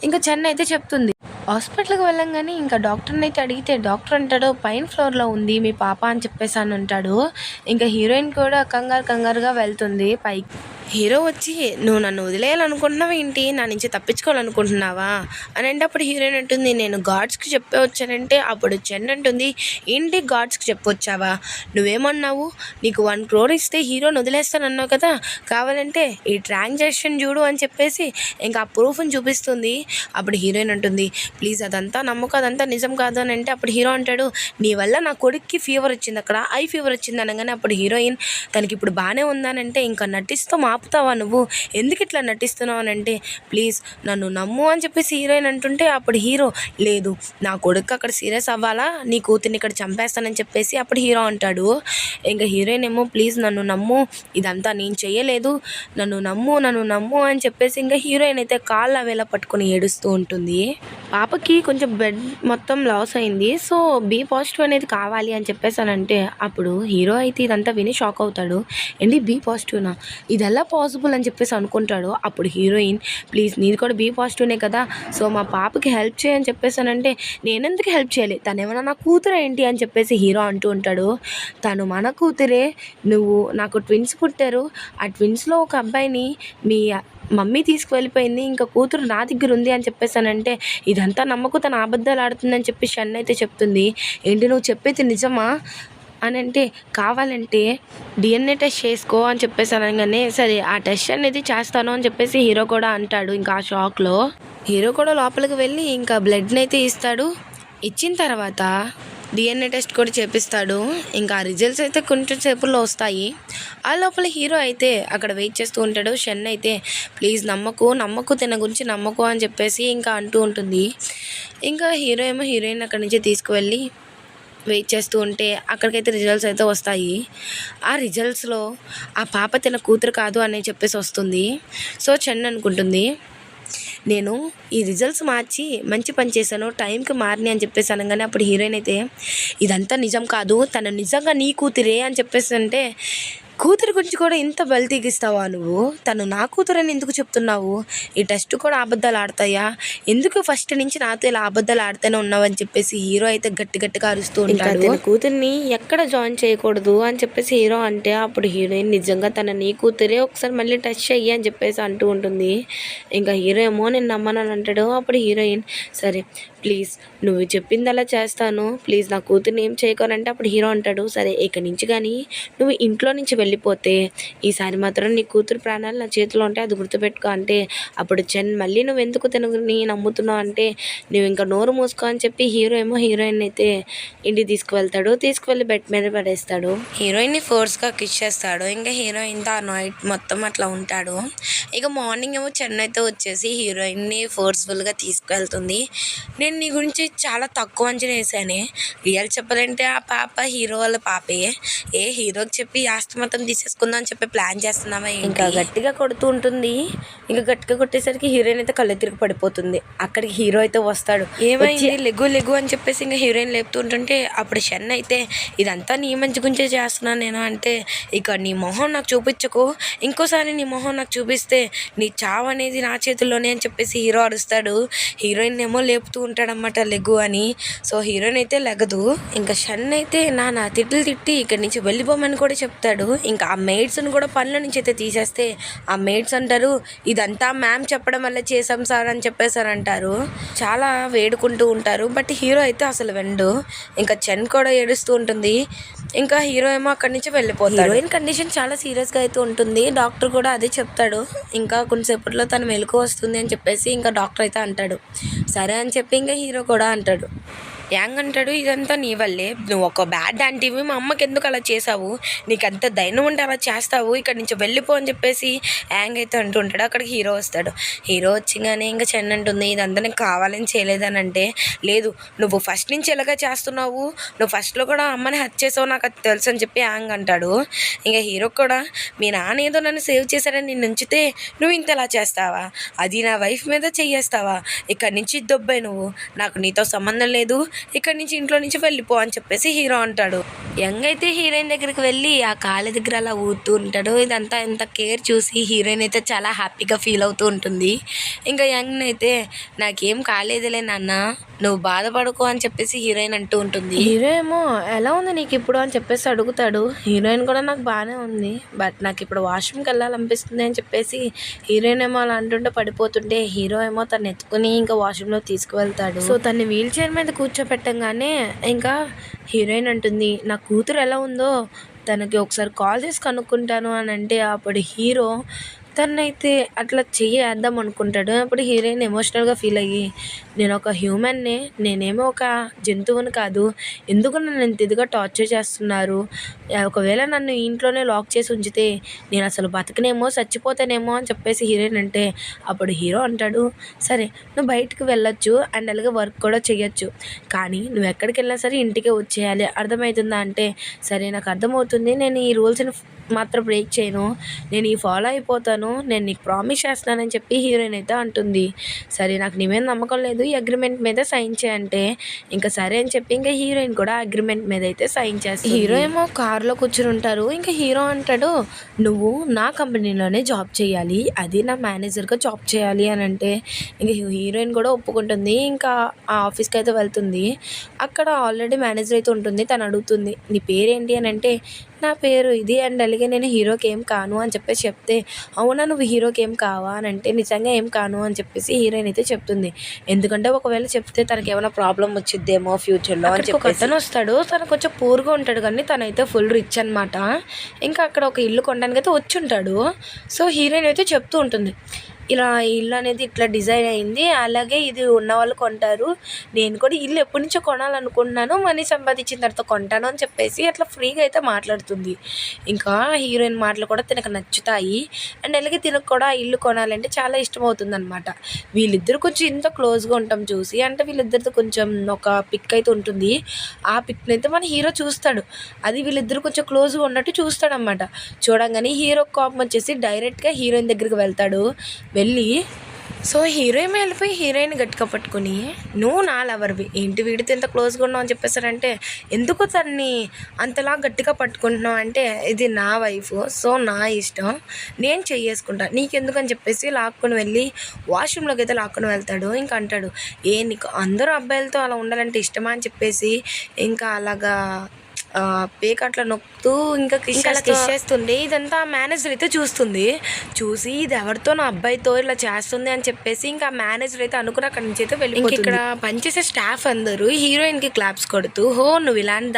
ఇంకా చెన్నై అయితే చెప్తుంది. హాస్పిటల్కి వెళ్ళంగానే ఇంకా డాక్టర్ని అయితే అడిగితే డాక్టర్ అంటాడు పైన ఫ్లోర్లో ఉంది మీ పాప అని చెప్పేసి అని అంటాడు. ఇంకా హీరోయిన్ కూడా కంగారుగా వెళ్తుంది పైకి. హీరో వచ్చి నువ్వు నన్ను వదిలేయాలనుకుంటున్నావా ఏంటి, నా నుంచి తప్పించుకోవాలనుకుంటున్నావా అని అంటే అప్పుడు హీరోయిన్ అంటుంది నేను గార్డ్స్కి చెప్పే వచ్చానంటే అప్పుడు చెన్ అంటుంది ఏంటి గార్డ్స్కి చెప్పొచ్చావా, నువ్వేమన్నావు నీకు 1 crore ఇస్తే హీరోని వదిలేస్తానన్నావు కదా, కావాలంటే ఈ ట్రాన్సాక్షన్ చూడు అని చెప్పేసి ఇంకా ఆ ప్రూఫ్ని చూపిస్తుంది. అప్పుడు హీరోయిన్ అంటుంది ప్లీజ్ అదంతా నమ్మకం, అదంతా నిజం కాదు అని అంటే అప్పుడు హీరో అంటాడు నీ వల్ల నా కొడుక్కి ఫీవర్ వచ్చింది, అక్కడ ఐ ఫీవర్ వచ్చింది అనగానే అప్పుడు హీరోయిన్ తనకి ఇప్పుడు బాగానే ఉందానంటే ఇంకా నటిస్తూ ఆపుతావా నువ్వు, ఎందుకు ఇట్లా నటిస్తున్నావు అని అంటే ప్లీజ్ నన్ను నమ్ము అని చెప్పేసి హీరోయిన్ అంటుంటే అప్పుడు హీరో లేదు నా కొడుకు అక్కడ సీరియస్ అవ్వాలా, నీ కూతుర్ని ఇక్కడ చంపేస్తానని చెప్పేసి అప్పుడు హీరో అంటాడు. ఇంకా హీరోయిన్ ఏమో ప్లీజ్ నన్ను నమ్ము, ఇదంతా నేను చేయలేదు, నన్ను నమ్ము అని చెప్పేసి ఇంకా హీరోయిన్ అయితే కాళ్ళ వేళ పట్టుకొని ఏడుస్తూ ఉంటుంది. పాపకి కొంచెం బెడ్ మొత్తం లాస్ అయింది, సో బి పాజిటివ్ అనేది కావాలి అని చెప్పేసానంటే అప్పుడు హీరో అయితే ఇదంతా విని షాక్ అవుతాడు. ఏంటి బి పాజిటివ్నా, ఇది ఎలా పాసిబుల్ అని చెప్పేసి అనుకుంటాడు. అప్పుడు హీరోయిన్ ప్లీజ్ నీది కూడా బి పాజిటివ్నే కదా, సో మా పాపకి హెల్ప్ చేయని చెప్పేసానంటే నేనెందుకు హెల్ప్ చేయాలి, తను ఏమైనా నా కూతురు ఏంటి అని చెప్పేసి హీరో అంటూ ఉంటాడు. తను మన కూతురే, నువ్వు నాకు ట్విన్స్ పుట్టారు, ఆ ట్విన్స్లో ఒక అబ్బాయిని మీ మమ్మీ తీసుకువెళ్ళిపోయింది, ఇంకా కూతురు నా దగ్గర ఉంది అని చెప్పేసానంటే ఇదంతా నమ్మకు తను అబద్ధాలు ఆడుతుందని చెప్పి షన్ అయితే చెప్తుంది. ఏంటి నువ్వు చెప్పేది నిజమా అని అంటే కావాలంటే డిఎన్ఏ టెస్ట్ చేసుకో అని చెప్పేసి అనగానే సరే ఆ టెస్ట్ అనేది చేస్తాను అని చెప్పేసి హీరో కూడా అంటాడు. ఇంకా ఆ షాక్లో హీరో కూడా లోపలికి వెళ్ళి ఇంకా బ్లడ్ని అయితే ఇస్తాడు. ఇచ్చిన తర్వాత డిఎన్ఏ టెస్ట్ కూడా చేపిస్తాడు. ఇంకా ఆ రిజల్ట్స్ అయితే కొంచెం సేపుల్లో వస్తాయి. ఆ లోపల హీరో అయితే అక్కడ వెయిట్ చేస్తూ ఉంటాడు. షన్ అయితే ప్లీజ్ నమ్మకు తన గురించి నమ్మకు అని చెప్పేసి ఇంకా అంటూ ఉంటుంది. ఇంకా హీరో ఏమో హీరోయిన్ అక్కడి నుంచి తీసుకువెళ్ళి వెయిట్ చేస్తూ ఉంటే అక్కడికైతే రిజల్ట్స్ అయితే వస్తాయి. ఆ రిజల్ట్స్లో ఆ పాప తన కూతురు కాదు అని చెప్పేసి వస్తుంది. సో షన్ అనుకుంటుంది నేను ఈ రిజల్ట్స్ మార్చి మంచి పని చేశాను, టైంకి మారిని అని చెప్పేసి అనగానే అప్పుడు హీరోయిన్ అయితే ఇదంతా నిజం కాదు, తను నిజంగా నీ కూతురే అని చెప్పేసి అంటే కూతురు గురించి కూడా ఇంత బలితీగిస్తావా నువ్వు, తను నా కూతురని ఎందుకు చెప్తున్నావు, ఈ టెస్ట్ కూడా అబద్ధాలు ఆడతాయా, ఎందుకు ఫస్ట్ నుంచి నాతో ఇలా అబద్ధాలు ఆడుతూనే ఉన్నావు అని చెప్పేసి హీరో అయితే గట్టిగా అరుస్తూ ఉంటాడు. తన కూతుర్ని ఎక్కడ జాయిన్ చేయకూడదు అని చెప్పేసి హీరో అంటే అప్పుడు హీరోయిన్ నిజంగా తన నీ కూతురే, ఒకసారి మళ్ళీ టెస్ట్ చెయ్యి అని చెప్పేసి అంటూ ఉంటుంది. ఇంకా హీరో ఏమో నేను నమ్మనని అంటాడు. అప్పుడు హీరోయిన్ సరే ప్లీజ్ నువ్వు చెప్పింది అలా చేస్తాను, ప్లీజ్ నా కూతుర్ని ఏం చేయకోనంటే అప్పుడు హీరో అంటాడు సరే ఇక్కడి నుంచి కానీ నువ్వు ఇంట్లో నుంచి వెళ్ళిపోతే ఈసారి మాత్రం నీ కూతురు ప్రాణాలు నా చేతిలో ఉంటాయి, అది గుర్తుపెట్టుకో అంటే అప్పుడు చెన్ మళ్ళీ నువ్వు ఎందుకు తనని నమ్ముతున్నావు అంటే నువ్వు ఇంకా నోరు మూసుకో అని చెప్పి హీరో ఏమో హీరోయిన్ అయితే ఇంటికి తీసుకువెళ్ళి బెడ్ మీద పడేస్తాడు. హీరోయిన్ని ఫోర్స్గా కిస్ చేస్తాడు. ఇంకా హీరోయిన్తో ఆ నైట్ మొత్తం అట్లా ఉంటాడు. ఇక మార్నింగ్ ఏమో చెన్ అయితే వచ్చేసి హీరోయిన్ని ఫోర్స్ఫుల్గా తీసుకువెళ్తుంది. నేను నీ గురించి చాలా తక్కువ అంచనా వేసానే, రియల్ చెప్పాలంటే ఆ పాప హీరో వాళ్ళ పాపే, హీరోకి చెప్పి ఆస్తి మొత్తం తీసేసుకుందాం అని చెప్పి ప్లాన్ చేస్తున్నావా, ఇంకా గట్టిగా కొడుతూ ఉంటుంది. ఇంకా గట్టిగా కొట్టేసరికి హీరోయిన్ అయితే కళ్ళు తిరిగి పడిపోతుంది. అక్కడికి హీరో అయితే వస్తాడు. ఏమైంది లెగు అని చెప్పేసి ఇంకా హీరోయిన్ లేపుతూ ఉంటుంటే అప్పుడు షన్ అయితే ఇదంతా నీ మంచి గురించే చేస్తున్నాను నేను అంటే ఇక నీ మొహం నాకు చూపించకు, ఇంకోసారి నీ మొహం నాకు చూపిస్తే నీ చావు అనేది నా చేతుల్లోనే అని చెప్పేసి హీరో అరుస్తాడు. హీరోయిన్ ఏమో లేపుతూ ఉంటాడన్నమాట లెగు అని. సో హీరోయిన్ అయితే లెగదు. ఇంకా షన్ అయితే నా తిట్లు తిట్టి ఇక్కడి నుంచి వెళ్ళిపోమని కూడా చెప్తాడు. ఇంకా ఆ మెయిడ్స్ని కూడా పనుల నుంచి అయితే తీసేస్తే ఆ మెయిడ్స్ అంటారు ఇదంతా మ్యామ్ చెప్పడం వల్ల చేసాం సార్ అని చెప్పేసారంటారు. చాలా వేడుకుంటూ ఉంటారు. బట్ హీరో అయితే అసలు వెండు. ఇంకా చెన్ కూడా ఏడుస్తూ ఉంటుంది. ఇంకా హీరో ఏమో అక్కడి నుంచి వెళ్ళిపోతాడు. హీరోయిన్ కండిషన్ చాలా సీరియస్గా అయితే ఉంటుంది. డాక్టర్ కూడా అదే చెప్తాడు. ఇంకా కొంతసేపట్లో తను మెలకు వస్తుంది అని చెప్పేసి ఇంకా డాక్టర్ అయితే అంటాడు. సరే అని చెప్పి ఇంకా హీరో కూడా అంటాడు యాంగ్ అంటాడు, ఇదంతా నీ వల్లే, నువ్వు ఒక బ్యాడ్ ఆంటీవి, మా అమ్మకి ఎందుకు అలా చేసావు, నీకు అంత ధైర్యం ఉంటే అలా చేస్తావు, ఇక్కడ నుంచి వెళ్ళిపో అని చెప్పేసి యాంగ్ అయితే అంటుంటాడు. అక్కడికి హీరో వస్తాడు. హీరో వచ్చిగానే ఇంకా చెన్ అంటుంది, ఇదంతా నీకు కావాలని చేయలేదని అంటే, లేదు నువ్వు ఫస్ట్ నుంచి ఎలాగా చేస్తున్నావు, నువ్వు ఫస్ట్లో కూడా అమ్మని హత్య చేసావు నాకు అది తెలుసు అని చెప్పి యాంగ్ అంటాడు. ఇంకా హీరో కూడా, మీ నాన్న ఏదో నన్ను సేవ్ చేశారని నిన్ను ఉంచితే నువ్వు ఇంతలా చేస్తావా, అది నా వైఫ్ మీద చెయ్యేస్తావా, ఇక్కడి నుంచి దొబ్బాయి నువ్వు, నాకు నీతో సంబంధం లేదు, ఇక్కడి నుంచి ఇంట్లో నుంచి వెళ్ళిపో అని చెప్పేసి హీరో అంటాడు. యంగ్ అయితే హీరోయిన్ దగ్గరికి వెళ్ళి ఆ కాళ్ళ దగ్గర అలా ఊరుతూ ఉంటాడు. ఇదంతా ఎంత కేర్ చూసి హీరోయిన్ అయితే చాలా హ్యాపీగా ఫీల్ అవుతూ ఉంటుంది. ఇంకా యంగ్ అయితే నాకేం కాలేదులే నాన్న, నువ్వు బాధపడుకో అని చెప్పేసి హీరోయిన్ అంటూ ఉంటుంది. హీరో ఏమో ఎలా ఉంది నీకు ఇప్పుడు అని చెప్పేసి అడుగుతాడు. హీరోయిన్ కూడా నాకు బాగానే ఉంది, బట్ నాకు ఇప్పుడు వాష్రూమ్కి వెళ్ళాలనిపిస్తుంది అని చెప్పేసి హీరోయిన్ ఏమో అలా అంటుంటే పడిపోతుంటే హీరో ఏమో తను ఎత్తుకుని ఇంకా వాష్రూమ్లో తీసుకువెళ్తాడు. సో తన్ని వీల్ చైర్ మీద కూర్చోపెట్టంగానే ఇంకా హీరోయిన్ అంటుంది, నా కూతురు ఎలా ఉందో తనకి ఒకసారి కాల్ చేసి కనుక్కుంటాను అని అంటే అప్పుడు హీరో తనైతే అట్లా చేద్దాం అనుకుంటాడు. అప్పుడు హీరోయిన్ ఎమోషనల్గా ఫీల్ అయ్యి, నేను ఒక హ్యూమన్నే, నేనేమో ఒక జంతువుని కాదు, ఎందుకు నన్ను ఇంత ఇదిగా టార్చర్ చేస్తున్నారు, ఒకవేళ నన్ను ఇంట్లోనే లాక్ చేసి ఉంచితే నేను అసలు బతకనేమో చచ్చిపోతానేమో అని చెప్పేసి హీరోయిన్ అంటే అప్పుడు హీరో అంటాడు, సరే నువ్వు బయటకు వెళ్ళొచ్చు అండ్ అలాగే వర్క్ కూడా చేయొచ్చు, కానీ నువ్వు ఎక్కడికి వెళ్ళినా సరే ఇంటికే వచ్చేయాలి, అర్థమవుతుందా అంటే, సరే నాకు అర్థమవుతుంది, నేను ఈ రూల్స్ని మాత్రం బ్రేక్ చేయను, నేను ఈ ఫాలో అయిపోతాను, నేను నీకు ప్రామిస్ చేస్తున్నానని చెప్పి హీరోయిన్ అయితే అంటుంది. సరే నాకు నీ మీద నమ్మకం లేదు, ఈ అగ్రిమెంట్ మీద సైన్ చేయంటే ఇంకా సరే అని చెప్పి ఇంకా హీరోయిన్ కూడా అగ్రిమెంట్ మీద అయితే సైన్ చేస్తుంది. హీరో ఏమో కారులో కూర్చుని ఉంటారు. ఇంకా హీరో అంటాడు, నువ్వు నా కంపెనీలోనే జాబ్ చేయాలి, అది నా మేనేజర్గా జాబ్ చేయాలి అని అంటే ఇంకా హీరోయిన్ కూడా ఒప్పుకుంటుంది. ఇంకా ఆ ఆఫీస్కి అయితే వెళ్తుంది. అక్కడ ఆల్రెడీ మేనేజర్ అయితే ఉంటుంది. తను అడుగుతుంది, నీ పేరేంటి అని అంటే, నా పేరు ఇది అండ్ అలాగే నేను హీరోకి ఏం కాను అని చెప్పేసి చెప్తే, అవునా నువ్వు హీరోకి ఏం కావా అని అంటే, నిజంగా ఏం కాను అని చెప్పేసి హీరోయిన్ అయితే చెప్తుంది. ఎందుకంటే ఒకవేళ చెప్తే తనకి ఏమైనా ప్రాబ్లం వచ్చిద్దేమో ఫ్యూచర్లో అని చెప్పి అతను వస్తాడు. తను కొంచెం పూర్గా ఉంటాడు కానీ తనైతే ఫుల్ రిచ్ అనమాట. ఇంకా అక్కడ ఒక ఇల్లు కొనడానికి అయితే వచ్చి ఉంటాడు. సో హీరోయిన్ అయితే చెప్తూ ఉంటుంది, ఇలా ఇల్లు అనేది ఇట్లా డిజైన్ అయింది, అలాగే ఇది ఉన్నవాళ్ళు కొంటారు, నేను కూడా ఇల్లు ఎప్పటి నుంచో కొనాలనుకుంటున్నాను, మనీ సంపాదించిన తర్వాత కొంటాను అని చెప్పేసి అట్లా ఫ్రీగా అయితే మాట్లాడుతుంది. ఇంకా హీరోయిన్ మాటలు కూడా తినకు నచ్చుతాయి అండ్ అలాగే తినకు కూడా ఆ ఇల్లు కొనాలంటే చాలా ఇష్టం అవుతుంది అనమాట. వీళ్ళిద్దరు కొంచెం ఇంత క్లోజ్గా ఉంటాం చూసి, అంటే వీళ్ళిద్దరితో కొంచెం ఒక పిక్ అయితే ఉంటుంది. ఆ పిక్ని అయితే మన హీరో చూస్తాడు. అది వీళ్ళిద్దరు కొంచెం క్లోజ్గా ఉన్నట్టు చూస్తాడు అనమాట. చూడంగానే హీరో కోపం వచ్చేసి డైరెక్ట్గా హీరోయిన్ దగ్గరికి వెళ్తాడు. వెళ్ళి సో హీరోయిన్ వెళ్ళిపోయి హీరోయిన్ గట్టిగా పట్టుకుని, నువ్వు నా లవర్వి ఏంటి వీడితో ఎంత క్లోజ్గా ఉన్నావు అని చెప్పేసారంటే, ఎందుకు తన్ని అంతలా గట్టిగా పట్టుకుంటున్నావు అంటే, ఇది నా వైఫ్, సో నా ఇష్టం, నేను చెయ్యేసుకుంటా, నీకెందుకు అని చెప్పేసి లాక్కొని వెళ్ళి వాష్రూమ్లోకి అయితే లాక్కొని వెళ్తాడు. ఇంకా అంటాడు, నీకు అందరూ అబ్బాయిలతో అలా ఉండాలంటే ఇష్టమా అని చెప్పేసి ఇంకా అలాగా పేక అట్లా నొక్కుతూ ఇంకా కిస్ చేస్తుంది. ఇదంతా మేనేజర్ అయితే చూస్తుంది. చూసి ఇది ఎవరితో నా అబ్బాయితో ఇలా చేస్తుంది అని చెప్పేసి ఇంకా మేనేజర్ అయితే అనుకుని అక్కడి నుంచి అయితే వెళ్ళిపోతుంది. ఇక్కడ పనిచేసే స్టాఫ్ అందరూ హీరోయిన్కి క్లాప్స్ కొడుతూ, హో నువ్వు ఇలాంటి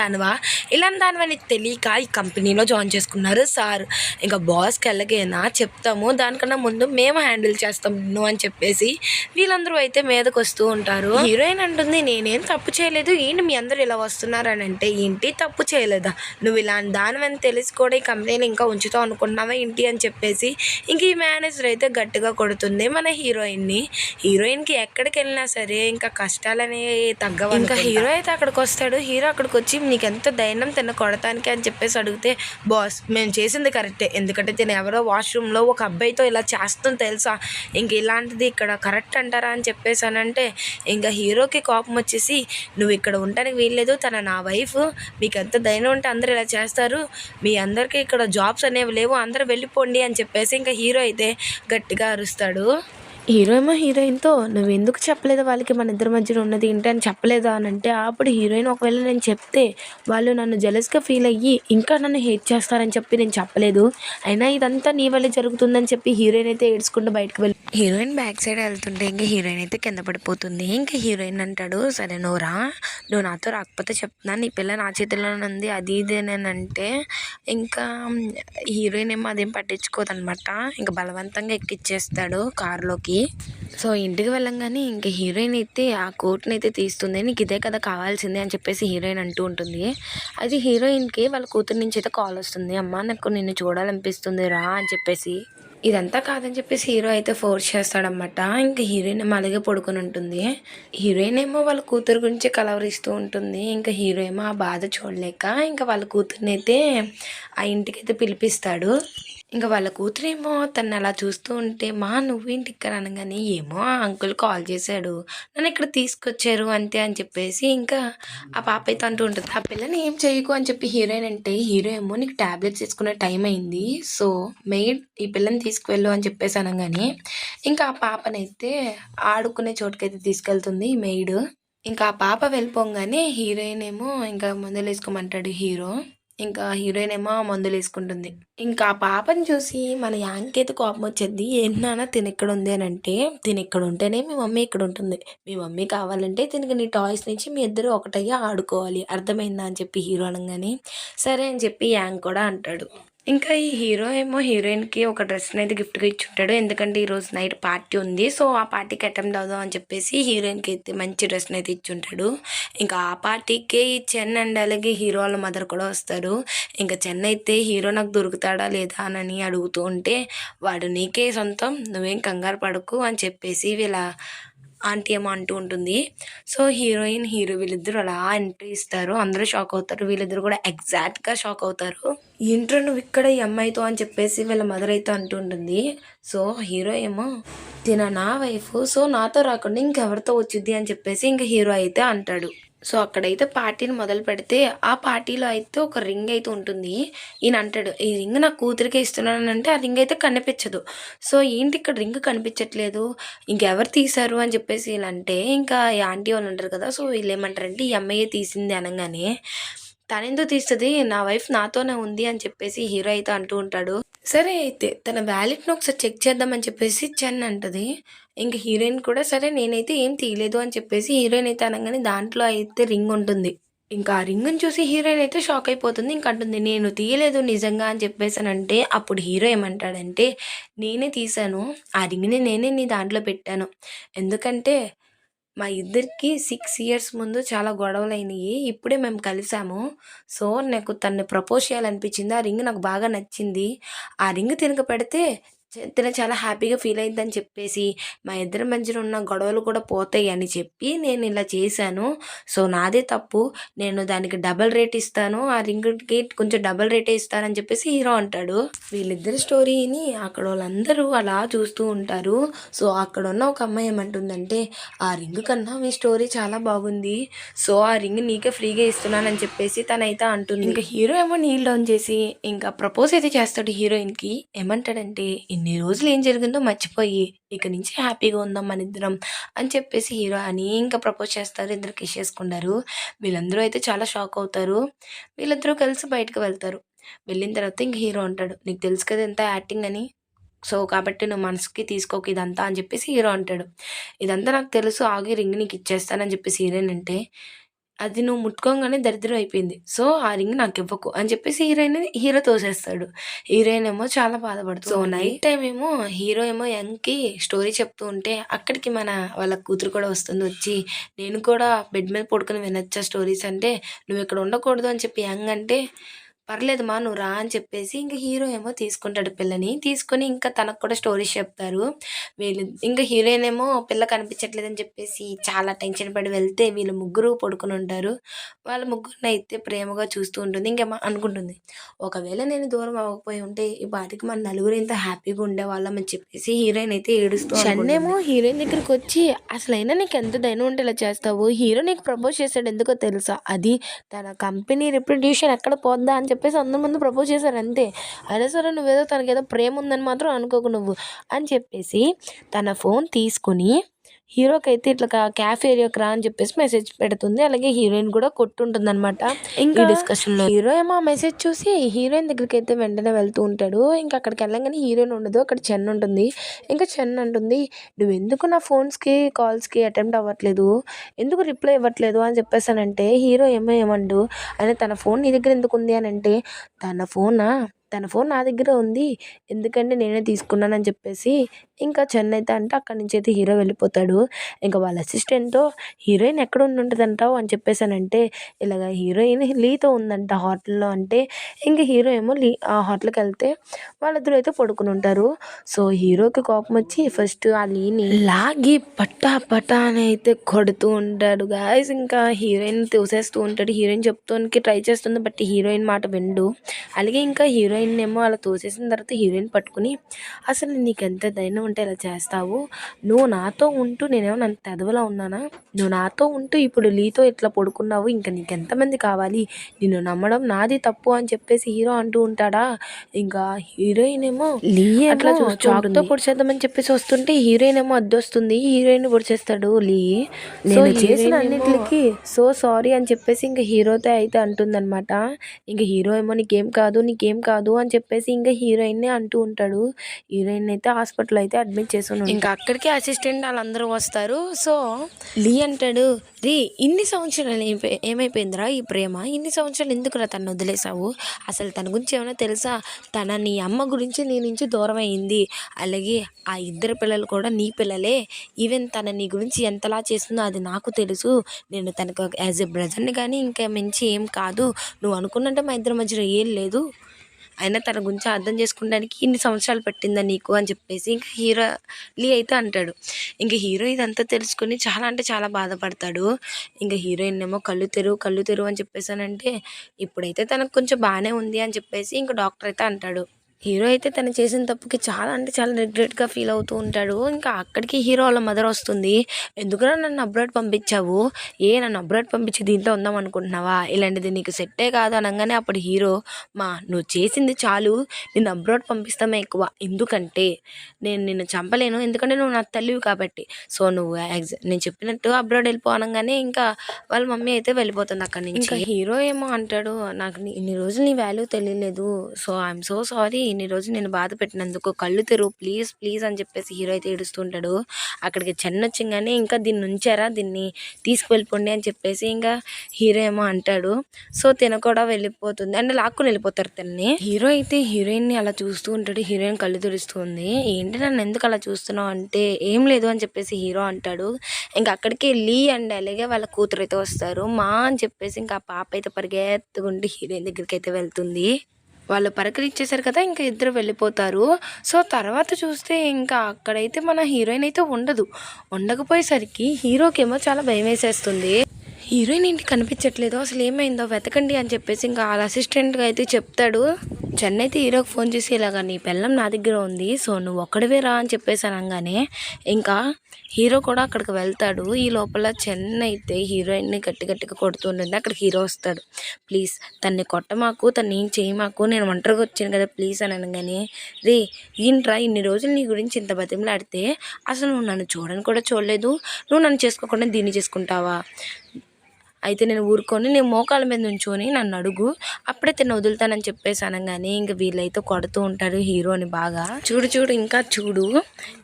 దానివని తెలియక ఈ కంపెనీలో జాయిన్ చేసుకున్నారు సార్, ఇంకా బాస్కి వెళ్ళగైనా చెప్తాము, దానికన్నా ముందు మేము హ్యాండిల్ చేస్తాం నిన్ను అని చెప్పేసి వీళ్ళందరూ అయితే మీదకి వస్తూ ఉంటారు. హీరోయిన్ అంటుంది, నేనేం తప్పు చేయలేదు, ఏంటి మీ అందరూ ఇలా వస్తున్నారు అని అంటే, ఏంటి తప్పు చేయలేదా, నువ్వు ఇలాంటి దానివని తెలిసి కూడా ఈ కంపెనీలో ఇంకా ఉంచుతావు అనుకున్నావా ఏంటి అని చెప్పేసి ఇంక ఈ మేనేజర్ అయితే గట్టిగా కొడుతుంది మన హీరోయిన్కి ఎక్కడికి వెళ్ళినా సరే ఇంకా కష్టాలనేవి తగ్గవు. ఇంకా హీరో అయితే అక్కడికి వస్తాడు. హీరో అక్కడికి వచ్చి, నీకు ఎంత ధైర్యం తిన్న కొడటానికి అని చెప్పేసి అడిగితే, బాస్ మేము చేసింది కరెక్టే, ఎందుకంటే తిన ఎవరో వాష్రూమ్లో ఒక అబ్బాయితో ఇలా చేస్తుంది తెలుసా, ఇంక ఇలాంటిది ఇక్కడ కరెక్ట్ అంటారా అని చెప్పేసి అని అంటే ఇంకా హీరోకి కోపం వచ్చేసి, నువ్వు ఇక్కడ ఉండడానికి వీల్లేదు, తన నా వైఫ్, మీకు ఎంత ధైర్యం ఉంటే అందరూ ఇలా చేస్తారు, మీ అందరికీ ఇక్కడ జాబ్స్ అనేవి లేవు, అందరూ వెళ్ళిపోండి అని చెప్పేసి ఇంకా హీరో అయితే గట్టిగా అరుస్తాడు. హీరో ఏమో హీరోయిన్తో, నువ్వు ఎందుకు చెప్పలేదు వాళ్ళకి మన ఇద్దరి మధ్యలో ఉన్నది ఏంటి అని చెప్పలేదా అని అంటే, అప్పుడు హీరోయిన్ ఒకవేళ నేను చెప్తే వాళ్ళు నన్ను జెలస్గా ఫీల్ అయ్యి ఇంకా నన్ను హేట్ చేస్తారని చెప్పి నేను చెప్పలేదు, అయినా ఇదంతా నీ వల్లే జరుగుతుందని చెప్పి హీరోయిన్ అయితే ఏడ్చుకుంటూ బయటకు వెళ్ళి హీరోయిన్ బ్యాక్ సైడ్ వెళ్తుంటే ఇంకా హీరోయిన్ అయితే కింద పడిపోతుంది. ఇంకా హీరోయిన్ అంటాడు, సరే నువ్వు నాతో రాకపోతే చెప్తున్నాను, నీ పిల్ల నా చేతిలోనే ఉంది అది ఇదేనంటే ఇంకా హీరోయిన్ ఏమో అదేం పట్టించుకోదనమాట. ఇంకా బలవంతంగా ఎక్కిచ్చేస్తాడు కారులోకి. సో ఇంటికి వెళ్ళంగానే ఇంకా హీరోయిన్ అయితే ఆ కోట్ని అయితే తీస్తుంది. నీకు ఇదే కదా కావాల్సింది అని చెప్పేసి హీరోయిన్ అంటూ ఉంటుంది. అది హీరోయిన్కి వాళ్ళ కూతురు నుంచి అయితే కాల్ వస్తుంది. అమ్మ నాకు నిన్ను చూడాలనిపిస్తుంది రా అని చెప్పేసి. ఇదంతా కాదని చెప్పేసి హీరో అయితే ఫోర్స్ చేస్తాడనమాట. ఇంకా హీరోయిన్ ఏమో అలాగే పడుకొని ఉంటుంది. హీరోయిన్ ఏమో వాళ్ళ కూతురు గురించి కలవరిస్తూ ఉంటుంది. ఇంకా హీరో ఏమో ఆ బాధ చూడలేక ఇంకా వాళ్ళ కూతుర్ని అయితే ఆ ఇంటికైతే పిలిపిస్తాడు. ఇంకా వాళ్ళ కూతురేమో తను అలా చూస్తూ ఉంటే, మా నువ్వేంటి ఇక్కడ అనగానే, ఏమో ఆ అంకుల్ కాల్ చేశాడు, నన్ను ఇక్కడ తీసుకొచ్చారు అంతే అని చెప్పేసి ఇంకా ఆ పాప అయితే అంటూ ఉంటుంది. ఆ పిల్లని ఏం చేయకు అని చెప్పి హీరోయిన్ అంటే, హీరో ఏమో నీకు టాబ్లెట్స్ తీసుకునే టైం అయింది, సో మెయిడ్ ఈ పిల్లని తీసుకువెళ్ళు అని చెప్పేసి అనగానే ఇంకా ఆ పాపనైతే ఆడుకునే చోటుకైతే తీసుకెళ్తుంది ఈ మెయిడ్. ఇంకా ఆ పాప వెళ్ళిపోగానే హీరోయిన్ ఏమో ఇంకా మందులు వేసుకోమంటాడు హీరో. ఇంకా హీరోయిన్ ఏమో మందులు వేసుకుంటుంది. ఇంకా ఆ పాపని చూసి మన యాంగ్కి అయితే కోపం వచ్చేది. ఏంటి నాన్న తిని ఇక్కడ ఉంది అని అంటే, తిని ఇక్కడ ఉంటేనే మీ మమ్మీ ఇక్కడ ఉంటుంది, మీ మమ్మీ కావాలంటే తినక నీ టాయ్స్ నుంచి మీ ఇద్దరు ఒకటయ్యా ఆడుకోవాలి, అర్థమైందా అని చెప్పి హీరో అనగానే సరే అని చెప్పి యాంగ్ కూడా అంటాడు. ఇంకా ఈ హీరో ఏమో హీరోయిన్కి ఒక డ్రెస్ని అయితే గిఫ్ట్గా ఇచ్చుంటాడు. ఎందుకంటే ఈరోజు నైట్ పార్టీ ఉంది, సో ఆ పార్టీకి అటెండ్ అవుదాం అని చెప్పేసి హీరోయిన్కి అయితే మంచి డ్రెస్ని అయితే ఇచ్చుంటాడు. ఇంకా ఆ పార్టీకి చెన్ అండ్ అలాగే హీరో వాళ్ళ మదర్ కూడా వస్తారు. ఇంకా చెన్ అయితే హీరో నాకు దొరుకుతాడా లేదా అని అడుగుతూ ఉంటే, వాడు నీకే సొంతం, నువ్వేం కంగారు పడకు అని చెప్పేసి వీళ్ళ ఆంటీ ఏమో అంటూ ఉంటుంది. సో హీరోయిన్ హీరో వీళ్ళిద్దరూ అలా ఎంట్రీ ఇస్తారు. అందరూ షాక్ అవుతారు. వీళ్ళిద్దరు కూడా ఎగ్జాక్ట్గా షాక్ అవుతారు. ఏంట్రా నువ్వు ఇక్కడ ఈ అమ్మాయితో అని చెప్పేసి వీళ్ళ మదర్ అయితే అంటుంటుంది. సో హీరో ఏమో తిన నా వైఫ్, సో నాతో రాకుండా ఇంకెవరితో వచ్చింది అని చెప్పేసి ఇంకా హీరో అయితే అంటాడు. సో అక్కడైతే పార్టీని మొదలు పెడితే ఆ పార్టీలో అయితే ఒక రింగ్ అయితే ఉంటుంది. ఈయన అంటాడు, ఈ రింగ్ నా కూతురికే ఇస్తున్నాను అంటే ఆ రింగ్ అయితే కనిపించదు. సో ఏంటి ఇక్కడ రింగ్ కనిపించట్లేదు, ఇంకెవరు తీశారు అని చెప్పేసి వీళ్ళంటే ఇంకా ఈ ఆంటీ వాళ్ళు ఉంటారు కదా, సో వీళ్ళు ఏమంటారంటే ఈ అమ్మాయి తీసింది అనగానే, తనెందుకు తీస్తుంది, నా వైఫ్ నాతోనే ఉంది అని చెప్పేసి హీరో అయితే అంటూ ఉంటాడు. సరే అయితే తన వ్యాలెట్ని ఒకసారి చెక్ చేద్దామని చెప్పేసి చెన్ అంటది. ఇంక హీరోయిన్ కూడా సరే నేనైతే ఏం తీయలేదు అని చెప్పేసి హీరోయిన్ అయితే అనగానే దాంట్లో అయితే రింగ్ ఉంటుంది. ఇంకా ఆ రింగ్ని చూసి హీరోయిన్ అయితే షాక్ అయిపోతుంది. ఇంక అంటుంది నేను తీయలేదు నిజంగా అని చెప్పేసానంటే అప్పుడు హీరో ఏమంటాడంటే, నేనే తీశాను, ఆ రింగ్ని నేనే నీ దాంట్లో పెట్టాను, ఎందుకంటే మా ఇద్దరికి 6 ఇయర్స్ ముందు చాలా గొడవలైనయి, ఇప్పుడే మేము కలిసాము, సో నాకు తనని ప్రపోజ్ చేయాలనిపించింది, ఆ రింగ్ నాకు బాగా నచ్చింది, ఆ రింగ్ తినక పెడితే తిన చాలా హ్యాపీగా ఫీల్ అయిద్దని చెప్పేసి మా ఇద్దరి మధ్యన ఉన్న గొడవలు కూడా పోతాయి అని చెప్పి నేను ఇలా చేశాను, సో నాదే తప్పు, నేను దానికి డబల్ రేట్ ఇస్తాను, ఆ రింగ్కి కొంచెం డబల్ రేటే ఇస్తానని చెప్పేసి హీరో అంటాడు. వీళ్ళిద్దరి స్టోరీని అక్కడ వాళ్ళందరూ అలా చూస్తూ ఉంటారు. సో అక్కడ ఉన్న ఒక అమ్మాయి ఏమంటుందంటే, ఆ రింగ్ కన్నా మీ స్టోరీ చాలా బాగుంది, సో ఆ రింగ్ నీకే ఫ్రీగా ఇస్తున్నానని చెప్పేసి తనైతే అంటుంది. ఇంకా హీరో ఏమో నీల్ డౌన్ చేసి ఇంకా ప్రపోజ్ అయితే చేస్తాడు హీరోయిన్కి. ఏమంటాడంటే, ఇన్ని రోజులు ఏం జరిగిందో మర్చిపోయి ఇక నుంచి హ్యాపీగా ఉందాం మన ఇద్దరం అని చెప్పేసి హీరో అని ఇంకా ప్రపోజ్ చేస్తారు. ఇద్దరు కిస్ చేసుకుంటారు. వీళ్ళందరూ అయితే చాలా షాక్ అవుతారు. వీళ్ళిద్దరూ కలిసి బయటకు వెళ్తారు. వెళ్ళిన తర్వాత ఇంక హీరో అంటాడు, నీకు తెలుసు కదా ఎంత యాక్టింగ్ అని, సో కాబట్టి నువ్వు మనసుకి తీసుకోకు ఇదంతా అని చెప్పేసి హీరో అంటాడు. ఇదంతా నాకు తెలుసు, ఆగి రింగ్ నీకు ఇచ్చేస్తానని చెప్పేసి హీరోయిన్ అంటే, అది నువ్వు ముట్టుకోగానే దరిద్రం అయిపోయింది, సో ఆ రింగ్ నాకు ఇవ్వకు అని చెప్పేసి హీరో తోసేస్తాడు. హీరోయిన్ ఏమో చాలా బాధపడుతుంది. సో నైట్ టైం ఏమో హీరో ఏమో యంగ్కి స్టోరీ చెప్తూ ఉంటే అక్కడికి వాళ్ళ కూతురు కూడా వస్తుంది. వచ్చి నేను కూడా బెడ్ మీద పడుకుని వినొచ్చా స్టోరీస్ అంటే, నువ్వు ఇక్కడ ఉండకూడదు అని చెప్పి యంగ్ అంటే, పర్లేదు మా నువ్వు రా అని చెప్పేసి ఇంకా హీరో ఏమో తీసుకుంటాడు పిల్లని. తీసుకొని ఇంకా తనకు కూడా స్టోరీస్ చెప్తారు. వీళ్ళు ఇంకా హీరోయిన్ ఏమో పిల్ల కనిపించట్లేదని చెప్పేసి చాలా టెన్షన్ పడి వెళ్తే వీళ్ళు ముగ్గురు పడుకుని ఉంటారు. వాళ్ళ ముగ్గురిని అయితే ప్రేమగా చూస్తూ ఉంటుంది. ఇంకేమో అనుకుంటుంది, ఒకవేళ నేను దూరం అవ్వకపోయి ఉంటే ఈ పాటికి మన నలుగురు ఇంత హ్యాపీగా ఉండేవాళ్ళం అని చెప్పేసి హీరోయిన్ అయితే ఏడుస్తూ ఏమో హీరోయిన్ దగ్గరికి వచ్చి, అసలైనా నీకు ఎంత ధైర్యం ఉంటే ఇలా చేస్తావు, హీరో నీకు ప్రపోజ్ చేశాడు ఎందుకో తెలుసా, అది తన కంపెనీ రిప్యుటేషన్ ఎక్కడ పోద్దా అని చెప్పేసి అందరి ముందు ప్రపోజ్ చేశారు అంతే, అయినా సరే నువ్వేదో తనకేదో ప్రేమ ఉందని మాత్రం అనుకోకు నువ్వు అని చెప్పేసి తన ఫోన్ తీసుకుని హీరోకి అయితే ఇట్లా క్యాఫే ఏరియాకి రా అని చెప్పేసి మెసేజ్ పెడుతుంది. అలాగే హీరోయిన్ కూడా కొట్టుంటుంది అనమాట. ఇంకా డిస్కషన్లో హీరో ఏమో ఆ మెసేజ్ చూసి హీరోయిన్ దగ్గరికి అయితే వెంటనే వెళ్తూ ఉంటాడు. ఇంకా అక్కడికి వెళ్ళంగానే హీరోయిన్ ఉండదు, అక్కడ చెన్ ఉంటుంది. ఇంకా చెన్ అంటుంది, నువ్వు ఎందుకు నా ఫోన్స్కి కాల్స్కి అటెంప్ట్ అవ్వట్లేదు, ఎందుకు రిప్లై ఇవ్వట్లేదు అని చెప్పేసానంటే హీరో ఏమండు అని, తన ఫోన్ నీ దగ్గర ఎందుకు ఉంది అని అంటే, తన తన ఫోన్ నా దగ్గర ఉంది, ఎందుకంటే నేనే తీసుకున్నానని చెప్పేసి ఇంకా చెన్నై అయితే అంటే అక్కడి నుంచి అయితే హీరో వెళ్ళిపోతాడు. ఇంకా వాళ్ళ అసిస్టెంట్తో హీరోయిన్ ఎక్కడ ఉంటుందంటావు అని చెప్పేసానంటే ఇలాగ హీరోయిన్ లీతో ఉందంట హోటల్లో అంటే ఇంక హీరో ఏమో ఆ హోటల్కి వెళ్తే వాళ్ళిద్దరూ అయితే పడుకుని ఉంటారు. సో హీరోకి కోపం వచ్చి ఫస్ట్ ఆ లీని లాగి పట్టా పట్టా అని అయితే కొడుతూ ఉంటాడు గాయస్. ఇంకా హీరోయిన్ తోసేస్తూ ఉంటాడు. హీరోయిన్ చెప్తానికి ట్రై చేస్తుంది, బట్ హీరోయిన్ మాట విండు. అలాగే ఇంకా హీరోయిన్ ఏమో అలా తోసేసిన తర్వాత హీరోయిన్ పట్టుకుని అసలు నీకు ఎంత ధైర్యం ఉంటే ఇలా చేస్తావు, నువ్వు నాతో ఉంటూ నేనేమో అంత ఎదవలా ఉన్నానా, నువ్వు నాతో ఉంటూ ఇప్పుడు లీతో ఇట్లా పడుకున్నావు, ఇంకా నీకు ఎంతమంది కావాలి, నిన్ను నమ్మడం నాది తప్పు అని చెప్పేసి హీరో అంటూ ఉంటాడా. ఇంకా హీరోయిన్ ఏమో లీ అట్లా చాక్తో పొడిచేద్దామని చెప్పేసి వస్తుంటే హీరోయిన్ ఏమో అద్దొస్తుంది, హీరోయిన్ పొడిచేస్తాడు లీ. నేను చేసిన అన్నిటికి సో సారీ అని చెప్పేసి ఇంకా హీరోతో అయితే అంటుందన్నమాట. ఇంకా హీరో ఏమో నీకేం కాదు అని చెప్పేసి ఇంకా హీరోయిన్నే అంటూ ఉంటాడు. హీరోయిన్ అయితే హాస్పిటల్ అయితే అడ్మిట్ చేసి ఇంకా అక్కడికి అసిస్టెంట్ వాళ్ళందరూ వస్తారు. సో లీ అంటాడు, రీ ఇన్ని సంవత్సరాలు ఏమైపోయిందిరా ఈ ప్రేమ, ఇన్ని సంవత్సరాలు ఎందుకురా తను వదిలేసావు, అసలు తన గురించి ఏమైనా తెలుసా, నీ అమ్మ గురించి నీ నుంచి దూరం అయింది, అలాగే ఆ ఇద్దరు పిల్లలు కూడా నీ పిల్లలే, ఈవెన్ తన నీ గురించి ఎంతలా చేస్తుందో అది నాకు తెలుసు, నేను తనకు యాజ్ ఎ బ్రదర్ని కానీ ఇంకా మంచి ఏం కాదు, నువ్వు అనుకున్నట్టే మా ఇద్దరి మధ్యలో ఏం లేదు, అయినా తన గురించి అర్థం చేసుకోవడానికి ఇన్ని సంవత్సరాలు పట్టిందా నీకు అని చెప్పేసి ఇంకా హీరో లీ అయితే అంటాడు. ఇంకా హీరో ఇదంతా తెలుసుకొని చాలా అంటే చాలా బాధపడతాడు. ఇంకా హీరోయిన్ ఏమో కళ్ళు తెరువు అని చెప్పేసానంటే ఇప్పుడైతే తనకు కొంచెం బాగానే ఉంది అని చెప్పేసి ఇంకా డాక్టర్ అయితే అంటాడు. హీరో అయితే తను చేసిన తప్పుకి చాలా అంటే చాలా రిగ్రెట్గా ఫీల్ అవుతూ ఉంటాడు. ఇంకా అక్కడికి హీరో వాళ్ళ మదర్ వస్తుంది. ఎందుకురా నన్ను అబ్రాడ్ పంపించావు, నన్ను అబ్రాడ్ పంపించి దీంట్లో ఉందాం అనుకుంటున్నావా, ఇలాంటిది నీకు సెట్టే కాదు అనగానే అప్పుడు హీరో, నువ్వు చేసింది చాలు, నిన్ను అబ్రాడ్ పంపిస్తామే ఎక్కువ, ఎందుకంటే నేను నిన్ను చంపలేను, ఎందుకంటే నువ్వు నా తల్లివి కాబట్టి, సో నువ్వు నేను చెప్పినట్టు అబ్రాడ్ వెళ్ళిపో అనగానే ఇంకా వాళ్ళ మమ్మీ అయితే వెళ్ళిపోతుంది అక్కడి నుంచి. ఇంకా హీరో ఏమో అంటాడు, నాకు ఇన్ని రోజులు నీ వాల్యూ తెలియలేదు, సో ఐఎమ్ సో సారీ, ఇన్ని రోజులు నేను బాధ పెట్టినందుకు, కళ్ళు తెరువు ప్లీజ్ అని చెప్పేసి హీరో అయితే ఏడుస్తుంటాడు. అక్కడికి చెన్నొచ్చింగానే ఇంకా దీన్ని ఉంచారా, దీన్ని తీసుకువెళ్ళిపోండి అని చెప్పేసి ఇంకా హీరో ఏమో అంటాడు. సో తిన కూడా వెళ్ళిపోతుంది అంటే లాక్కుని వెళ్ళిపోతారు తనని. హీరో అయితే హీరోయిన్ని అలా చూస్తూ ఉంటాడు. హీరోయిన్ కళ్ళు తెరుస్తుంది. ఏంటి నన్ను ఎందుకు అలా చూస్తున్నావు అంటే ఏం లేదు అని చెప్పేసి హీరో అంటాడు. ఇంకా అక్కడికి లీ అండ్ అలాగే వాళ్ళ కూతురు అయితే వస్తారు. అని చెప్పేసి ఇంకా ఆ పాప అయితే పరిగెత్తుకుంటూ హీరోయిన్ దగ్గరికి అయితే వెళ్తుంది. వాళ్ళు పలకరించేశారు కదా, ఇంకా ఇద్దరు వెళ్ళిపోతారు. సో తర్వాత చూస్తే ఇంకా అక్కడైతే మన హీరోయిన్ అయితే ఉండకపోయేసరికి హీరోకేమో చాలా భయం వేసేస్తుంది. హీరోయిన్ ఇంటికి కనిపించట్లేదు, అసలు ఏమైందో వెతకండి అని చెప్పేసి ఇంకా వాళ్ళ అసిస్టెంట్గా అయితే చెప్తాడు. చెన్నై అయితే హీరోకి ఫోన్ చేసి ఇలాగ నీ పెళ్ళం నా దగ్గర ఉంది, సో నువ్వు ఒక్కడివే రా అని చెప్పేసి అనగానే ఇంకా హీరో కూడా అక్కడికి వెళ్తాడు. ఈ లోపల చెన్నై అయితే హీరోయిన్ని గట్టిగా కొడుతుంటుంది. అక్కడికి హీరో వస్తాడు. ప్లీజ్ తన్ని కొట్టమాకు, తన్ని ఏం చేయమాకు, నేను ఒంటరిగా వచ్చాను కదా ప్లీజ్ అని అనగానే, రే ఏంట్రా ఇన్ని రోజులు నీ గురించి ఇంత బతిమలాడితే అసలు నువ్వు నన్ను చూడని కూడా చూడలేదు, నువ్వు నన్ను చేసుకోకుండా దీన్ని చేసుకుంటావా, అయితే నేను ఊరుకొని నేను మోకాళ్ళ మీద నుంచొని నన్ను అడుగు, అప్పుడే తిన్న వదులుతానని చెప్పేసి అనగానే ఇంక వీళ్ళైతే కొడుతూ ఉంటారు హీరోని బాగా. చూడు ఇంకా చూడు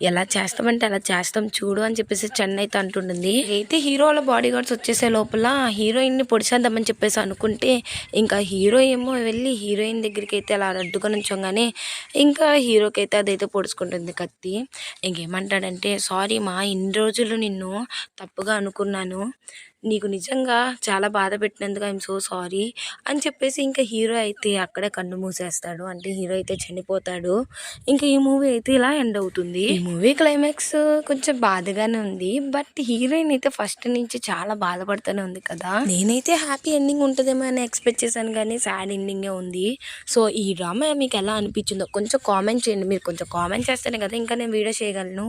ఎలా చేస్తామంటే అలా చేస్తాం చూడు అని చెప్పేసి చెన్నై అయితే అంటుంటుంది. అయితే హీరో వాళ్ళ బాడీ గార్డ్స్ వచ్చేసే లోపల హీరోయిన్ని పొడిచేద్దామని చెప్పేసి అనుకుంటే ఇంకా హీరో ఏమో వెళ్ళి హీరోయిన్ దగ్గరికి అయితే అలా అడ్డుగా నుంచోగానే ఇంకా హీరోకి అయితే అదైతే పొడుచుకుంటుంది కత్తి. ఇంకేమంటాడంటే, సారీ మా ఇన్ని రోజులు నిన్ను తప్పుగా అనుకున్నాను, నీకు నిజంగా చాలా బాధ పెట్టినందుకు ఐఎమ్ సో సారీ అని చెప్పేసి ఇంకా హీరో అయితే అక్కడే కన్ను మూసేస్తాడు. అంటే హీరో అయితే చనిపోతాడు. ఇంకా ఈ మూవీ అయితే ఇలా ఎండ్ అవుతుంది. ఈ మూవీ క్లైమాక్స్ కొంచెం బాధగానే ఉంది, బట్ హీరోయిన్ అయితే ఫస్ట్ నుంచి చాలా బాధపడుతూనే ఉంది కదా. నేనైతే హ్యాపీ ఎండింగ్ ఉంటుందేమో అని ఎక్స్పెక్ట్ చేశాను, కానీ సాడ్ ఎండింగే ఉంది. సో ఈ డ్రామా మీకు ఎలా అనిపించిందో కొంచెం కామెంట్ చేయండి. మీరు కొంచెం కామెంట్ చేస్తేనే కదా ఇంకా నేను వీడియో చేయగలను.